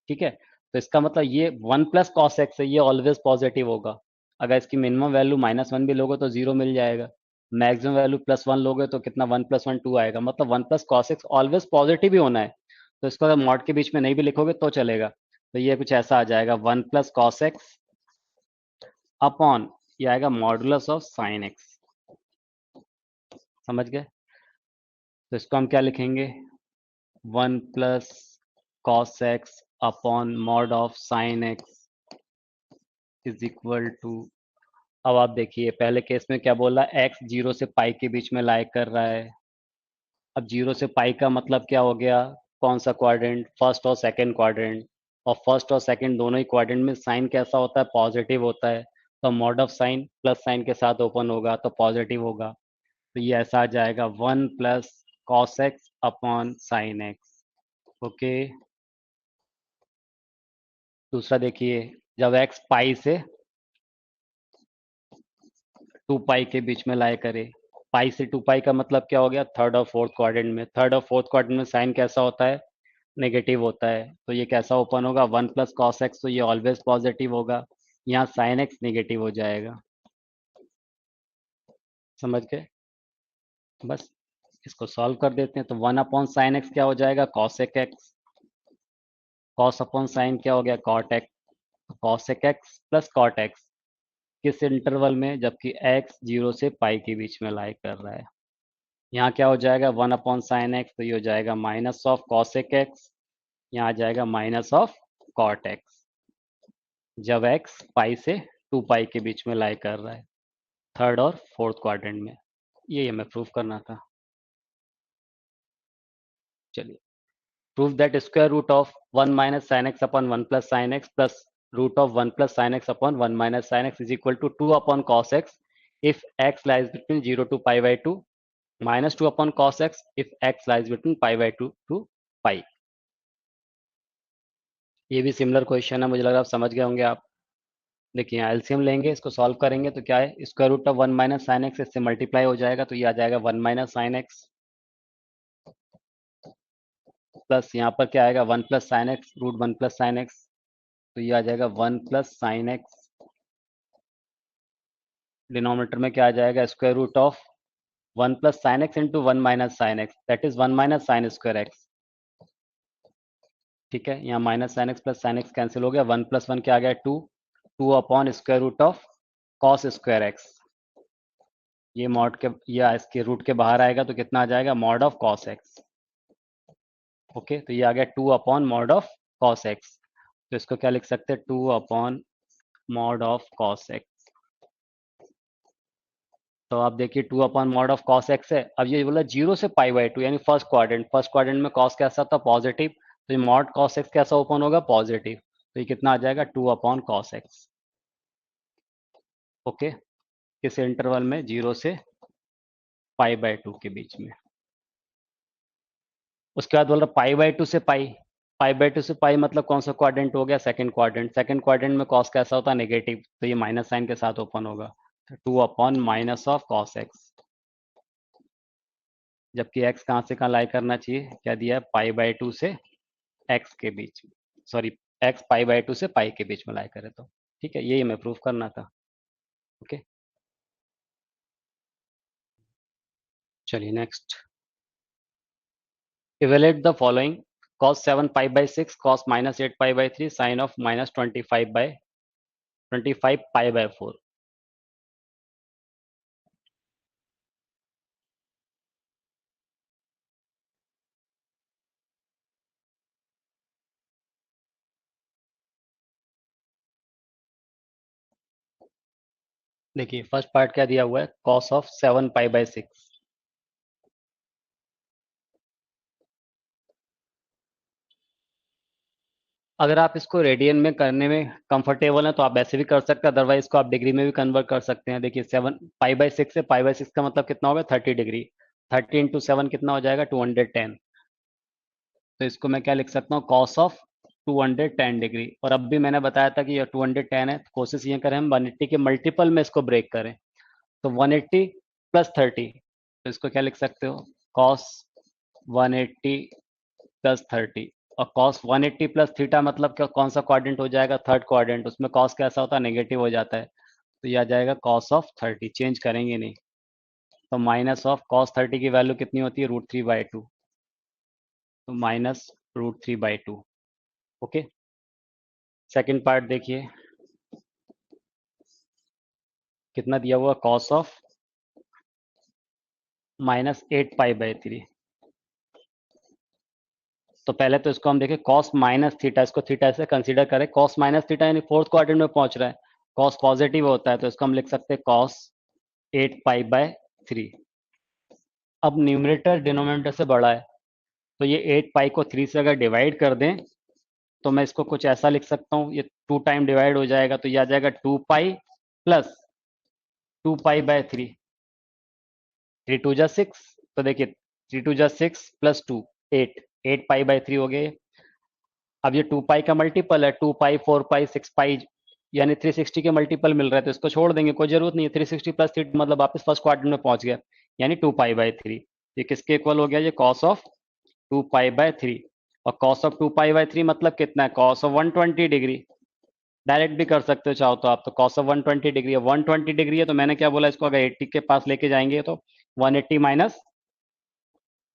ठीक है, तो इसका मतलब ये 1 प्लस कॉस एक्स है, ये ऑलवेज पॉजिटिव होगा। अगर इसकी मिनिमम वैल्यू -1 भी लोगे तो 0 मिल जाएगा, मैक्सिमम वैल्यू +1 लोगे तो कितना, 1 + 1 2 आएगा, मतलब 1 plus cos x always positive ही होना है। तो इसको अगर मॉड के बीच में नहीं भी लिखोगे तो चलेगा। तो ये कुछ ऐसा आ जाएगा, 1 प्लस कॉस एक्स अपॉन, ये आएगा मॉडुलस ऑफ साइन एक्स। समझ गए, तो इसको हम क्या लिखेंगे, 1 plus cos x upon mod of sine x is equal to, अब आप देखिए पहले केस में क्या बोला, एक्स 0 से पाई के बीच में लाई कर रहा है। अब 0 से पाई का मतलब क्या हो गया, कौन सा क्वाड्रेंट, फर्स्ट और सेकंड क्वाड्रेंट। और फर्स्ट और सेकंड दोनों ही क्वाड्रेंट में साइन कैसा होता है, पॉजिटिव होता है। तो mod of sign plus sign के साथ ओपन होगा तो पॉजिटिव होगा। तो ये ऐसा आ जाएगा 1 plus cos x upon sine x. Okay, दूसरा देखिए, जब एक्स पाई से 2 पाई के बीच में लाई करे, पाई से 2 पाई का मतलब क्या हो गया, थर्ड और फोर्थ क्वाड्रेंट में। थर्ड और फोर्थ क्वाड्रेंट में साइन कैसा होता है, नेगेटिव होता है। तो ये कैसा ओपन होगा, 1 प्लस कॉस एक्स, तो ये ऑलवेज पॉजिटिव होगा, यहाँ साइन एक्स नेगेटिव हो जाएगा। समझ गए, बस इसको सॉल्व कर देते हैं। तो 1 अपॉन साइन एक्स क्या हो जाएगा, cosec x, cos upon sine क्या हो गया, cot x, cosec x plus cot x. किस इंटरवल में, जबकि एक्स 0 से पाई के बीच में लाई कर रहा है। यहाँ क्या हो जाएगा, 1 अपॉन साइन एक्स, तो ये हो जाएगा माइनस ऑफ कॉसेक एक्स, यहाँ आ जाएगा माइनस ऑफ कॉट एक्स, जब एक्स पाई से 2 पाई के बीच में लाई कर रहा है, थर्ड और फोर्थ क्वाड्रेंट में। ये हमें प्रूफ करना था। चलिए, proof that square root of 1 minus sine x upon 1 plus sine x plus root of 1 plus sine x upon 1 minus sine x is equal to 2 upon cos x if x lies between 0 to pi by 2, -2 upon cos x if x lies between pi by 2 to pi. ये भी similar question है, मुझे लग रहा है आप समझ गए होंगे आप। देखिए यहाँ एलसीएम लेंगे, इसको सॉल्व करेंगे तो क्या है, square root of 1 minus sine x इससे मल्टीप्लाई हो जाएगा, तो ये आ जाएगा 1 माइनस साइन एक्स, प्लस यहाँ पर क्या आएगा, 1 plus sine x root 1 plus sine x, तो ये आ जाएगा 1 प्लस साइन एक्स। डिनोमिनेटर में क्या आ जाएगा, square root of 1 plus sine x into 1 minus sine x that is 1 minus sine square x. ठीक है, यहाँ minus sine x plus sine x cancel हो गया, 1 प्लस 1 क्या आ गया, 2, 2 upon square root of cos square x. ये mod के, या इसके रूट के बाहर आएगा तो कितना आ जाएगा, mod of cos x. Okay, तो ये आ गया 2 upon mod of cos x. तो इसको क्या लिख सकते हैं, 2 upon mod of cos x. तो आप देखिए 2 upon mod of cos x है। अब ये बोला 0 से पाई बाई 2, यानी फर्स्ट क्वाड्रेंट, फर्स्ट क्वाड्रेंट में कॉस कैसा था, पॉजिटिव। तो ये मॉड कॉस एक्स कैसा ओपन होगा, पॉजिटिव, तो ये कितना आ जाएगा 2/cos एक्स। ओके, किस इंटरवल में, 0 से π/2 के बीच में। उसके बाद बोल रहा π/2 से पाई, π/2 से पाई मतलब कौन सा क्वाड्रेंट हो गया, सेकंड क्वाड्रेंट। सेकंड क्वाड्रेंट में कॉस कैसा होता है, नेगेटिव, तो ये माइनस साइन के साथ ओपन होगा, 2/-cos x। जबकि x कहाँ से कहाँ लाई करना चाहिए, क्या दिया है, π/2 से x के बीच में, सॉरी, x π/2 से पाई के बीच में लाई करे तो। ठीक है, यही हमें प्रूफ करना था। ओके, चलिए next. Evaluate the following, cos 7π/6, cos -8π/3, sin of -25π/4। देखिए फर्स्ट पार्ट क्या दिया हुआ है, cos ऑफ 7π/6। अगर आप इसको रेडियन में करने में कंफर्टेबल हैं तो आप ऐसे भी कर सकते हैं, अदरवाइज इसको आप डिग्री में भी कन्वर्ट कर सकते हैं। देखिए 7π/6 से π/6 का मतलब कितना होगा, 30 डिग्री। 30 × 7 कितना हो जाएगा, 210। तो इसको मैं क्या लिख सकता हूँ, कॉस ऑफ 210 डिग्री। और अब भी मैंने बताया था कि ये 210 है, तो कोशिश ये करें हम 180 के मल्टीपल में इसको ब्रेक करें। तो 180 + 30, तो इसको क्या लिख सकते हो, कॉस 180 + 30। और कॉस 180 + थीटा मतलब क्या, कौन सा क्वाड्रेंट हो जाएगा, थर्ड क्वाड्रेंट, उसमें कॉस कैसा होता है, नेगेटिव हो जाता है। तो यह आ जाएगा कॉस ऑफ 30, चेंज करेंगे नहीं। तो माइनस ऑफ कॉस 30 की वैल्यू कितनी होती है, √3/2। तो -√3/2। ओके, सेकंड पार्ट देखिए, कितना दिया हुआ, कॉस ऑफ -8π/3। तो पहले तो इसको हम देखें, कॉस माइनस थीटा, इसको थीटा से कंसीडर करें, कॉस माइनस थीटा यानी फोर्थ क्वाड्रेंट में पहुंच रहा है, कॉस पॉजिटिव होता है, तो इसको हम लिख सकते हैं कॉस 8π/3। अब न्यूमरेटर डिनोमिनेटर से बड़ा है, तो ये 8π को 3 से अगर डिवाइड कर दें तो मैं इसको कुछ ऐसा लिख सकता हूँ, ये 2 टाइम डिवाइड हो जाएगा, तो ये आ जाएगा 2π + 2π/3। 3 × 2 = 6, तो देखिए 3 × 2 = 6 + 2 8, 8π/3 हो गए। अब ये 2π का मल्टीपल है, 2π 4π 6π, यानी 360 के मल्टीपल मिल रहा है, तो इसको छोड़ देंगे, कोई जरूरत नहीं है। 360 + 3 मतलब वापस फर्स्ट क्वाड्रेंट में पहुंच गया, यानी 2π/3। ये किसके इक्वल हो गया, ये कॉस ऑफ 2π/3। और कॉस ऑफ 2π/3 मतलब कितना है, कॉस ऑफ 120 डिग्री। डायरेक्ट भी कर सकते हो चाहो तो आप, तो कॉस ऑफ 120 डिग्री है, 120 डिग्री है, तो मैंने क्या बोला, इसको अगर 80 के पास लेके जाएंगे तो 180 -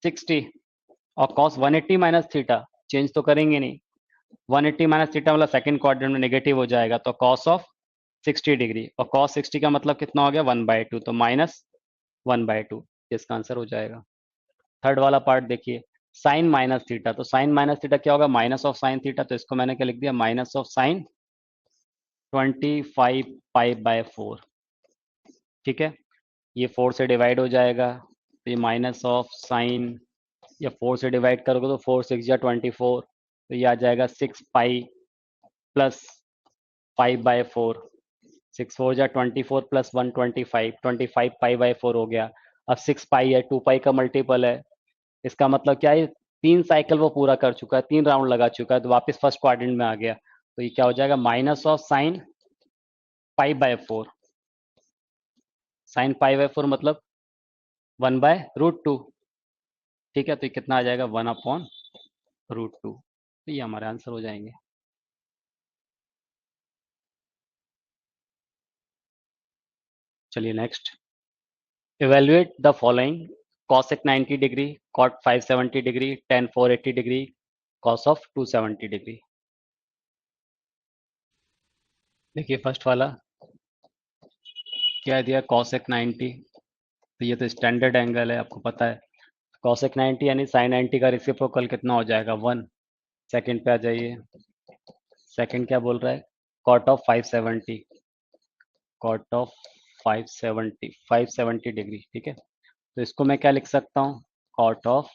60। और कॉस 180 - थीटा चेंज तो करेंगे नहीं, 180 - थीटा मतलब सेकंड क्वाड्रेंट में नेगेटिव हो जाएगा, तो कॉस ऑफ 60 डिग्री। और कॉस 60 का मतलब कितना हो गया, 1/2, तो -1/2, इसका आंसर हो जाएगा। थर्ड वाला पार्ट देखिए, साइन माइनस थीटा, तो साइन माइनस थीटा क्या होगा, माइनस ऑफ साइन थीटा, तो इसको मैंने क्या लिख दिया, माइनस ऑफ साइन 25π/4। ठीक है, ये 4 से डिवाइड हो जाएगा, तो ये माइनस ऑफ साइन, या 4 से डिवाइड करोगे तो 4 6 या 24, तो ये आ जाएगा 6π + 5/4। 6 4 जा 24 + 1 25, 25π/4 हो गया। अब 6π है, 2π का मल्टीपल है, इसका मतलब क्या है, 3 साइकिल वो पूरा कर चुका है, 3 राउंड लगा चुका है, तो वापस फर्स्ट क्वाड्रेंट में आ गया। तो ये क्या हो जाएगा, माइनस ऑफ साइन π/4। साइन π/4 मतलब 1/√2। ठीक है, तो ये कितना आ जाएगा, 1/√2। तो ये हमारे आंसर हो जाएंगे। चलिए next, evaluate the following, cosec 90 degree, cot 570 degree, tan 480 degree, cos of 270 degree. देखिए फर्स्ट वाला क्या दिया, cosec 90, तो ये तो स्टैंडर्ड एंगल है, आपको पता है। cosec 90 यानी sin 90 का रेसिप्रोकल कितना हो जाएगा, 1। सेकंड पे आ जाइए, सेकंड क्या बोल रहा है, cot of 570, cot of 570 degree. ठीक है, तो इसको मैं क्या लिख सकता हूँ, cot ऑफ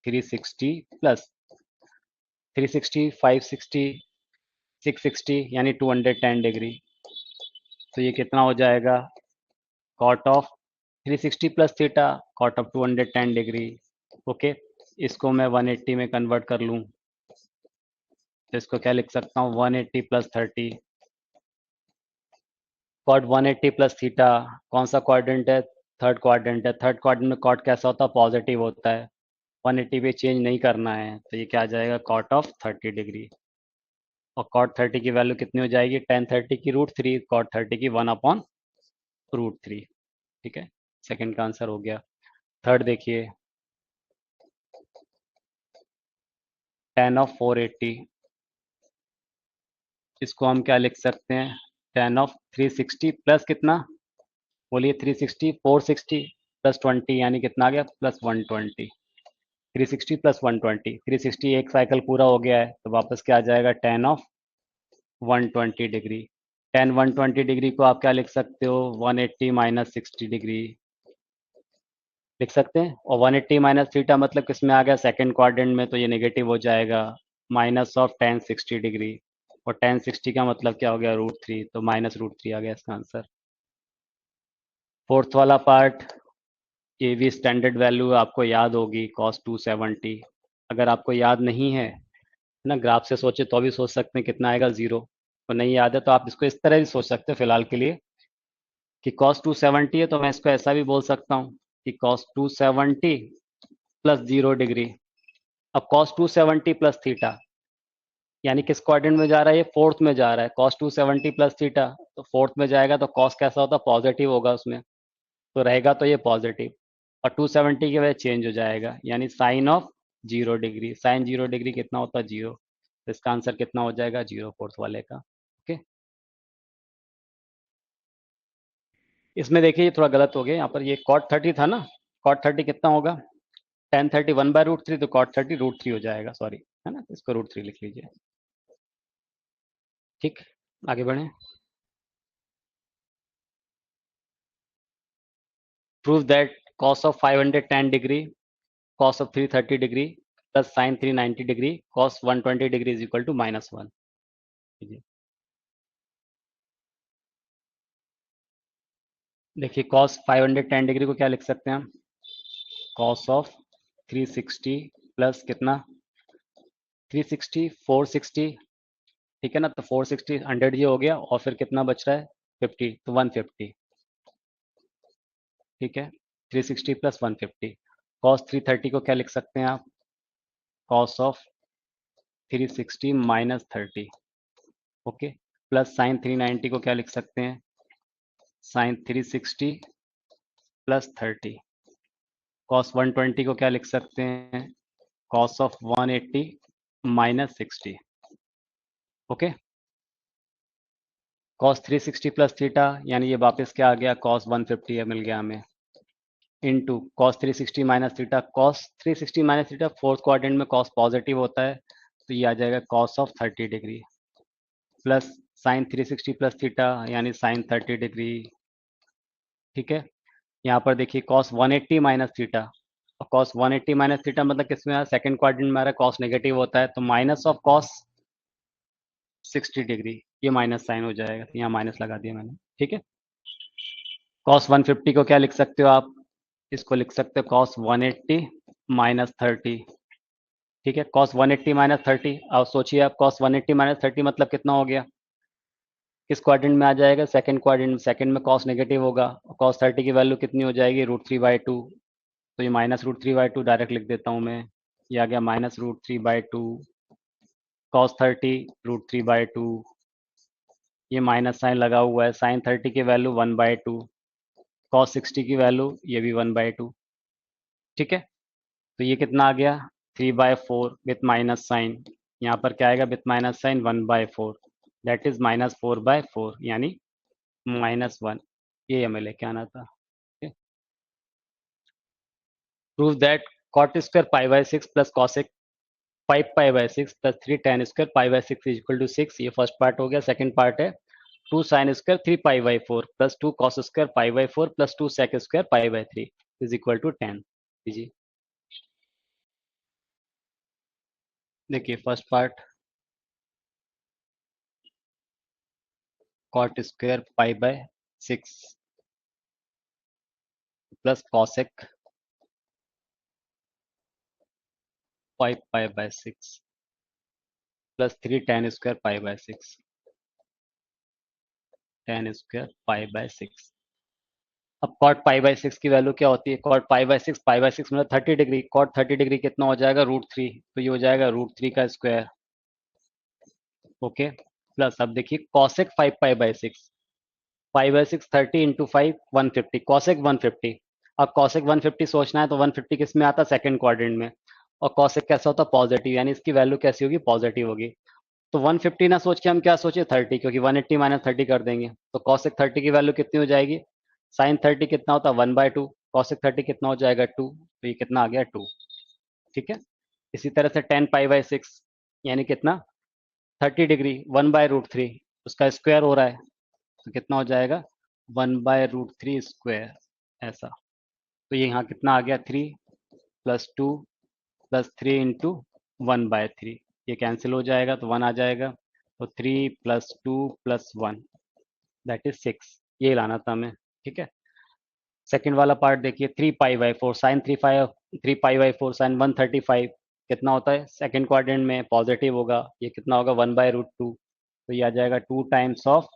360 प्लस 360, 560, 660 यानी 210 डिग्री। तो ये कितना हो जाएगा, cot of 360 plus theta, cot of 210 degree. Okay, इसको मैं 180 में कन्वर्ट कर लूँ तो इसको क्या लिख सकता हूँ, 180 प्लस 30, कॉट 180 प्लस थीटा। कौन सा क्वाड्रेंट है, थर्ड क्वाड्रेंट है। थर्ड क्वाड्रेंट में कॉट कैसा होता है, पॉजिटिव होता है। 180 पे चेंज नहीं करना है तो ये क्या आ जाएगा, कॉट ऑफ 30 डिग्री। और कॉट 30 की वैल्यू कितनी हो जाएगी, टेन 30 की √3, कॉट 30 की 1/√3। ठीक है, सेकंड का आंसर हो गया। थर्ड देखिए, tan ऑफ 480, इसको हम क्या लिख सकते हैं, tan ऑफ 360 प्लस कितना, बोलिए 360, 460 प्लस 20 यानी कितना आ गया, प्लस 120। 360 प्लस 120, 360 एक साइकिल पूरा हो गया है तो वापस क्या आ जाएगा, tan of 120 degree. tan 120 degree को आप क्या लिख सकते हो, 180 माइनस 60 डिग्री लिख सकते हैं। और 180 माइनस थीटा मतलब किस में आ गया, सेकंड क्वाड्रेंट में, तो ये नेगेटिव हो जाएगा, माइनस ऑफ tan 60 डिग्री। और tan 60 का मतलब क्या हो गया, √3, तो -√3 आ गया इसका आंसर। फोर्थ वाला पार्ट, ये भी स्टैंडर्ड वैल्यू आपको याद होगी, cos 270। अगर आपको याद नहीं है ना, ग्राफ से सोचे तो भी सोच सकते हैं कितना आएगा, 0। तो नहीं याद है तो आप इसको इस तरह भी सोच सकते हैं फिलहाल के लिए, कि cos 270 है तो मैं इसको ऐसा भी बोल सकता हूँ कि cos 270 प्लस 0 डिग्री। अब cos 270 प्लस थीटा यानी किस क्वाड्रेंट में जा रहा है, ये फोर्थ में जा रहा है। cos 270 प्लस थीटा, तो फोर्थ में जाएगा तो cos कैसा होता है, पॉजिटिव होगा उसमें, तो रहेगा तो ये पॉजिटिव। और 270 की वजह चेंज हो जाएगा, यानी sine of 0 degree. Sine 0 degree कितना होता है, 0। तो इसका आंसर कितना हो जाएगा, 0, फोर्थ वाले का। ओके, इसमें देखिए ये थोड़ा गलत हो गया, यहाँ पर ये cot 30 था ना, cot 30 कितना होगा, tan 30 1/√3, तो cot 30 √3 हो जाएगा, सॉरी, है ना, इसको √3 लिख लीजिए। ठीक, आगे बढ़े। Prove that cos of 510 degree, cos of 330 degree plus sine 390 degree, cos 120 degree is equal to -1। देखिए cos 510 डिग्री को क्या लिख सकते हैं हम, cos ऑफ 360 प्लस कितना, 360, 460, ठीक है ना, तो 460 100 ये हो गया, और फिर कितना बच रहा है, 50, तो 150। ठीक है, 360 प्लस 150। cos 330 को क्या लिख सकते हैं आप, cos of 360 minus 30। Okay, plus sine 390 को क्या लिख सकते हैं, साइन 360 प्लस 30। cos 120 को क्या लिख सकते हैं, cos of 180 minus 60। Okay, cos 360 plus theta यानी ये वापस क्या आ गया, cos 150 है, मिल गया हमें, into cos 360 minus theta. cos 360 minus theta fourth quadrant में cos पॉजिटिव होता है, तो ये आ जाएगा cos of 30 degree, plus sign 360 plus theta यानी साइन 30 डिग्री। ठीक है, यहाँ पर देखिए cos 180 माइनस थीटा, और cos 180 माइनस थीटा मतलब किसमें आ, सेकंड क्वाड्रेंट में आ रहा है, cos नेगेटिव होता है, तो माइनस ऑफ cos 60 डिग्री, ये माइनस साइन हो जाएगा, तो यहाँ माइनस लगा दिया मैंने। ठीक है, cos 150 को क्या लिख सकते हो आप, इसको लिख सकते हो cos 180 माइनस 30। ठीक है, cos 180 माइनस 30, अब सोचिए आप cos 180 माइनस 30 मतलब कितना हो गया, किस क्वाड्रेंट में आ जाएगा, सेकंड क्वाड्रेंट में। सेकंड में cos नेगेटिव होगा, cos 30 की वैल्यू कितनी हो जाएगी, √3/2। तो ये -√3/2 डायरेक्ट लिख देता हूँ मैं, ये आ गया -√3/2, cos 30 √3/2, ये माइनस साइन लगा हुआ है, साइन 30 की वैल्यू 1/2, cos 60 की वैल्यू ये भी 1/2। ठीक है, तो ये कितना आ गया, 3/4 विथ माइनस साइन, यहाँ पर क्या आएगा, with minus sine 1/4, that is -4/4 यानी -1। ये हमें लेके आना था। Prove that cot square π/6 plus cosec 5π/6 plus 3 tan square π/6 is equal to 6। ये फर्स्ट पार्ट हो गया। सेकंड पार्ट है 2 sin square 3π/4 plus 2 cos square π/4 plus 2 sec square π/3 is equal to 10। जी, देखिए first part cot square pi by 6 plus cosec 5 pi by 6 plus 3 tan square pi by 6 tan square pi by 6। अब cot pi by 6 की value क्या होती है? Cot pi by six मतलब 30 degree. Cot 30 degree कितना हो जाएगा? √3। तो ये हो जाएगा √3 का स्क्वायर। ओके, प्लस अब देखिए cosec 5 pi by 6, 5/6 30 into 5 150, cosec 150। अब कॉसेक 150 सोचना है तो 150 किस में आता है? सेकंड क्वाड्रेंट में। और कॉसेक कैसा होता है? पॉजिटिव, यानी इसकी वैल्यू कैसी होगी? पॉजिटिव होगी। तो 150 ना सोच के हम क्या सोचे? 30, क्योंकि 180 माइनस 30 कर देंगे तो कॉसेक 30 की वैल्यू कितनी हो जाएगी? साइन 30 कितना होता है? 1/2। कॉसेक 30 कितना हो जाएगा? 2। तो ये कितना आ गया? 2। ठीक है। इसी तरह से 10 पाई बाय 6 यानी कितना? 30 डिग्री 1/√3, उसका स्क्वायर हो रहा है तो कितना हो जाएगा? 1/√3 स्क्वायर, ऐसा। तो ये यहाँ कितना आ गया? 3 प्लस 2 प्लस 3 इंटू 1/3। ये कैंसिल हो जाएगा तो 1 आ जाएगा। तो 3 प्लस 2 प्लस 1 दैट इज 6। ये लाना था हमें। ठीक है। सेकंड वाला पार्ट देखिए, 3 pi by 4 sine 3 pi by 4 sine 135 कितना होता है? सेकंड क्वाड्रेंट में पॉजिटिव होगा। ये कितना होगा? 1/√2। तो ये आ जाएगा 2 टाइम्स ऑफ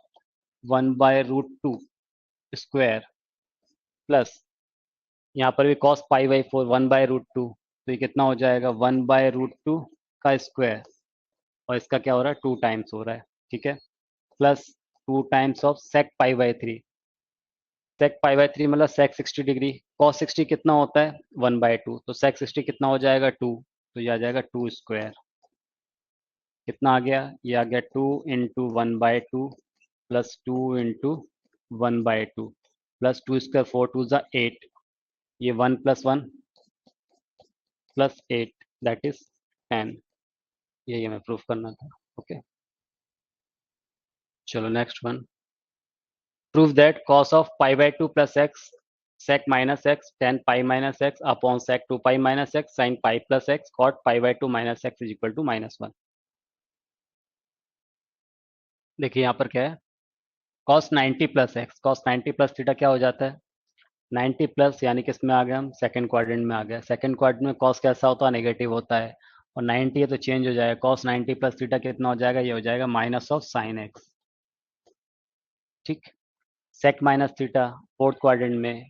1/√2 स्क्वायर प्लस यहाँ पर भी कॉस पाई बाय 4 1/√2। तो ये कितना हो जाएगा? 1/√2 का स्क्वायर। और इसका क्या हो रहा है? 2 टाइम्स हो रहा है। ठीक है। Plus 2 times of sec pi by 3। Sec pi by 3 मतलब सेक 60 डिग्री। कॉस 60 कितना होता है? 1/2। तो सेक 60 कितना हो जाएगा? 2। तो ये आ जाएगा 2 स्क्वायर। कितना आ गया? ये आ गया 2 into 1/2 plus 2 into 1/2 plus 2 square 4 2 ज़ा 8। ये 1 प्लस 1 प्लस 8 दैट इज 10। यही हमें प्रूफ करना था। ओके, चलो next one. Prove that cos of pi plus x sec minus x tan pi minus x upon sec 2 pi minus x sin pi plus x cot pi minus x is equal to -1। देखिए यहाँ पर क्या है? cos 90 plus x, cos 90 plus theta क्या हो जाता है? 90 plus, यानी कि इसमें आ गया हम सेकंड क्वाड्रेंट में आ गया। सेकंड क्वाड्रेंट में cos कैसा होता है? नेगेटिव होता है। और 90 है तो चेंज हो जाएगा। cos 90 प्लस थीटा कितना हो जाएगा? ये हो जाएगा माइनस ऑफ साइन एक्स। ठीक। sec minus theta fourth quadrant में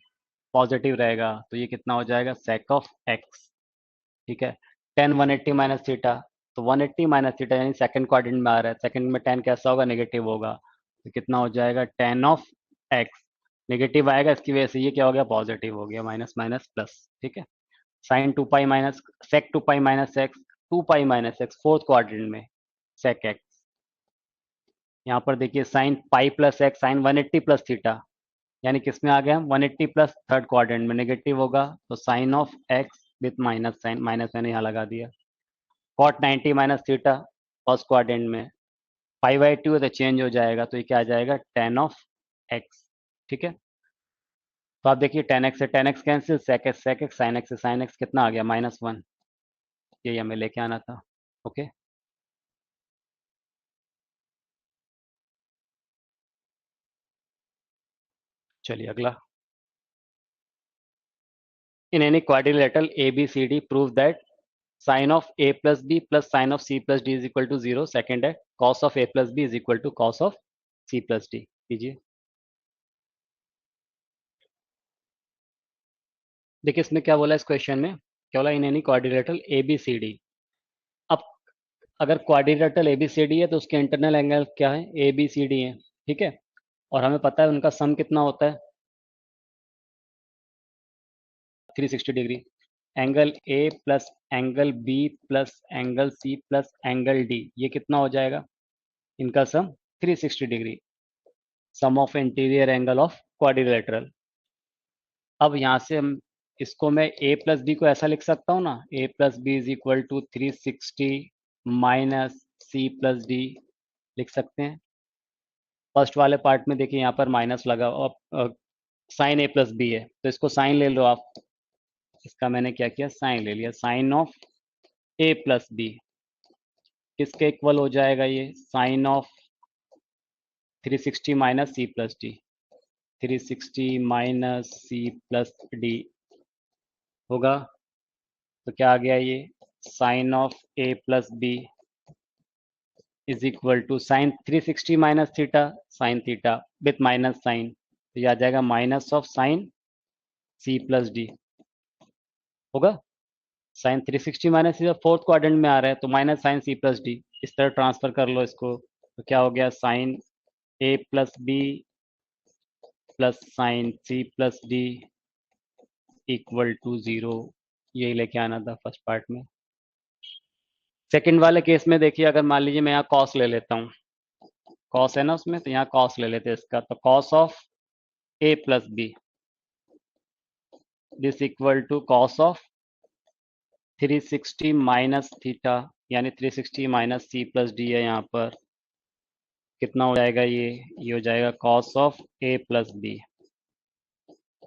पॉजिटिव रहेगा तो ये कितना हो जाएगा? sec of x. ठीक है। टेन 180 माइनस थीटा, तो 180 माइनस थीटा यानी सेकंड क्वाड्रेंट में आ रहा है। सेकंड में टेन कैसा होगा? नेगेटिव होगा। तो कितना हो जाएगा? Ten of x. नेगेटिव आएगा, इसकी वजह से ये क्या हो गया? पॉजिटिव हो गया। Minus minus plus. ठीक है। Sine 2 pi minus sec 2 pi minus x, 2 pi minus x fourth quadrant में सेक एक्स। यहाँ पर देखिए sine pi plus x sine 180 plus theta, यानी किस में आ गया? 180 प्लस थर्ड क्वाड्रेंट में नेगेटिव होगा तो sine of x with minus sign, minus मैंने यहाँ लगा दिया। Cot 90 minus theta first quadrant में पाई/2 है तो चेंज हो जाएगा तो ये क्या आ जाएगा? Ten of x. ठीक है। तो आप देखिए 10x से 10x cancel, sec x sin x से sin x कितना आ गया? -1। यही हमें लेके आना था। ओके, चलिए अगला। In any quadrilateral ABCD prove that sine of A plus B plus sine of C plus D is equal to 0। Second है cos of A plus B is equal to cos of C plus D. कीजिए। देखिए इसमें क्या बोला? इस question में क्या बोला? इन एनी क्वाड्रिलेटरल ABCD। अब अगर क्वाड्रिलेटरल ABCD है तो उसके इंटरनल एंगल क्या है? ABCD है। ठीक है। और हमें पता है उनका सम कितना होता है? 360 degree. Angle A plus angle B plus angle C plus angle D, ये कितना हो जाएगा? इनका sum 360 degree. Sum of interior angle of quadrilateral. अब यहाँ से हम इसको मैं ए प्लस बी को ऐसा लिख सकता हूँ ना, A plus B is equal to 360 minus C plus D लिख सकते हैं। फर्स्ट वाले पार्ट में देखिए यहाँ पर माइनस लगा और साइन ए प्लस बी है तो इसको साइन ले लो आप। इसका मैंने क्या किया? साइन ले लिया। Sine of A plus B किसके इक्वल हो जाएगा ये, sine of 360 minus C plus D, 360 minus C plus D होगा। तो क्या आ गया ये, sine of A plus B is equal to sine 360 minus theta, sine theta with minus sign, तो ये आ जाएगा minus of sine C plus D होगा। साइन 360 माइनस फोर्थ क्वाड्रेंट में आ रहा है तो minus sine C plus D, इस तरह ट्रांसफर कर लो इसको, तो क्या हो गया, sine A plus B plus sine C plus D equal to 0। यही लेके आना था फर्स्ट पार्ट में। सेकंड वाले केस में देखिए, अगर मान लीजिए मैं यहाँ कॉस ले लेता हूँ, कॉस है ना उसमें, तो यहाँ कॉस ले लेते हैं इसका, तो cos of A plus B this equal to cos of 360 minus theta, यानी 360 माइनस सी प्लस डी है यहाँ पर, कितना हो जाएगा ये हो जाएगा cos of A plus B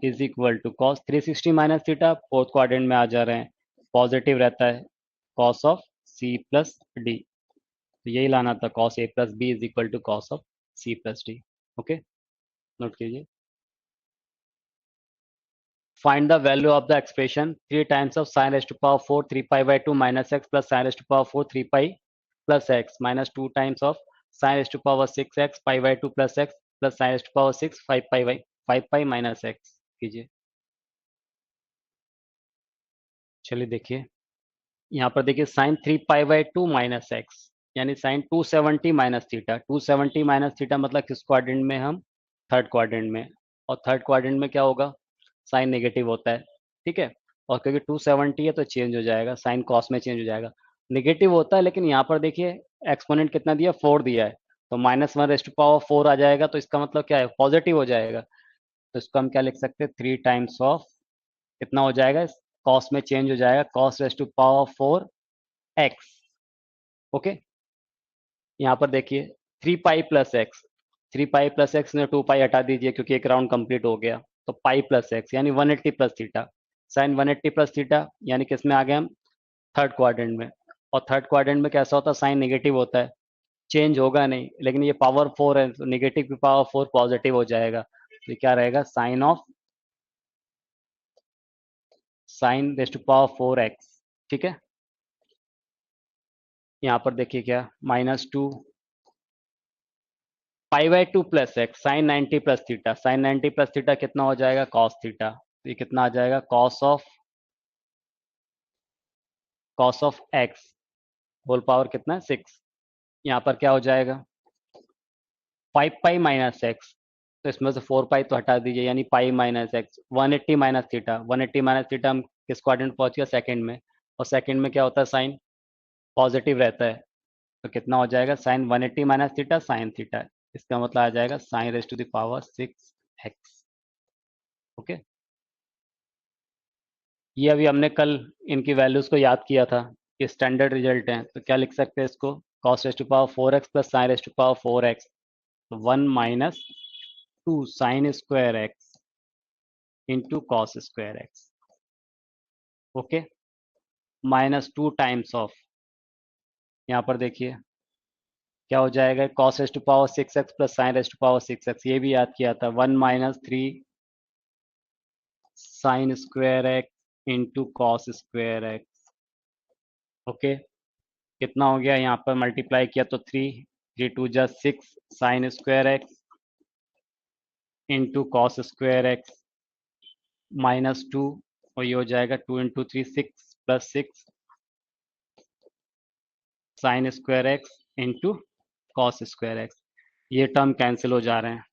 is equal to cos 360 minus theta, fourth quadrant में आ जा रहे हैं, पॉजिटिव रहता है, cos of C plus D, तो यही लाना था, cos A plus B is equal to cos of C plus D. Okay, note कीजिए। Find the value of the expression 3 times of sin raised to power 4 3 pi by 2 minus x plus sin raised to power 4 3 pi plus x minus 2 times of sin raised to power 6x pi by 2 plus x plus sin raised to power 6 5 pi by 5 pi minus x कीजिए। चलिए देखिए, यहाँ पर देखिए sine 3 pi by 2 minus x, यानी sine 270 minus theta, 270 minus theta मतलब किस quadrant में, हम थर्ड क्वाड्रेंट में, और थर्ड क्वाड्रेंट में क्या होगा, साइन नेगेटिव होता है, ठीक है, और क्योंकि 270 है तो चेंज हो जाएगा, साइन कॉस में चेंज हो जाएगा, नेगेटिव होता है, लेकिन यहाँ पर देखिए एक्सपोनेंट कितना दिया, 4 दिया है, तो -1 रेस्ट टू पावर 4 आ जाएगा, तो इसका मतलब क्या है, पॉजिटिव हो जाएगा, तो इसको हम क्या लिख सकते हैं, 3 टाइम्स ऑफ कितना हो जाएगा, कॉस में चेंज हो जाएगा, cos raised to power 4 x. Okay, यहाँ पर देखिए 3 pi plus x, 3 pi plus x में 2 पाई हटा दीजिए क्योंकि एक राउंड कंप्लीट हो गया, तो पाई प्लस एक्स यानी 180 plus theta, sine 180 plus theta, यानी किस में आ गए हम, थर्ड क्वाड्रेंट में, और थर्ड क्वाड्रेंट में कैसा होता है, साइन नेगेटिव होता है, चेंज होगा नहीं, लेकिन ये पावर 4 है तो नेगेटिव की पावर 4 पॉजिटिव हो जाएगा, तो क्या रहेगा, sine of sine race to power 4 x, ठीक है। यहाँ पर देखिए क्या, -2 pi by 2 plus x sine 90 plus theta, sine 90 plus theta कितना हो जाएगा, कॉस थीटा, तो ये कितना आ जाएगा, cos of x whole power कितना है 6, यहाँ पर क्या हो जाएगा 5 पाई माइनस एक्स, तो इसमें से 4 पाई तो हटा दीजिए, यानी पाई minus x 180 minus theta, 180 minus theta हम किस क्वाड्रेंट पहुंच गया, सेकंड में, और सेकंड में क्या होता है, साइन पॉजिटिव रहता है, तो कितना हो जाएगा, sine 180 minus theta sine theta, इसका मतलब आ जाएगा sine race to the power 6x। Okay, ये अभी हमने कल इनकी वैल्यूज को याद किया था, ये स्टैंडर्ड रिजल्ट हैं, तो क्या लिख सकते हैं इसको, cos raise to power 4x plus sine race to power 4x, तो 1 minus 2 sine square x into cos square x. Okay, -2 times of, यहाँ पर देखिए क्या हो जाएगा, cos raise to power 6x plus sine race to power 6x, ये भी याद किया था, 1 minus 3 sine square x into cos square x. Okay, कितना हो गया, यहाँ पर मल्टीप्लाई किया तो 3 3 2 जा 6 sign square x into cos square x -2, और ये हो जाएगा 2 into 3 6 plus 6 sign square x into cos square x, ये टर्म कैंसिल हो जा रहे हैं,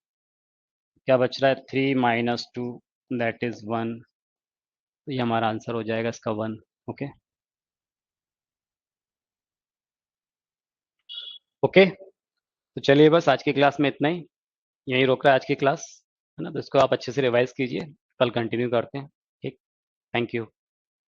क्या बच रहा है, 3 माइनस 2 दैट इज 1, तो ये हमारा आंसर हो जाएगा इसका 1। ओके ओके, तो चलिए बस आज की क्लास में इतना ही, यहीं रोक रहा है आज की क्लास, है ना, तो इसको आप अच्छे से रिवाइज कीजिए, कल कंटिन्यू करते हैं, ठीक, थैंक यू।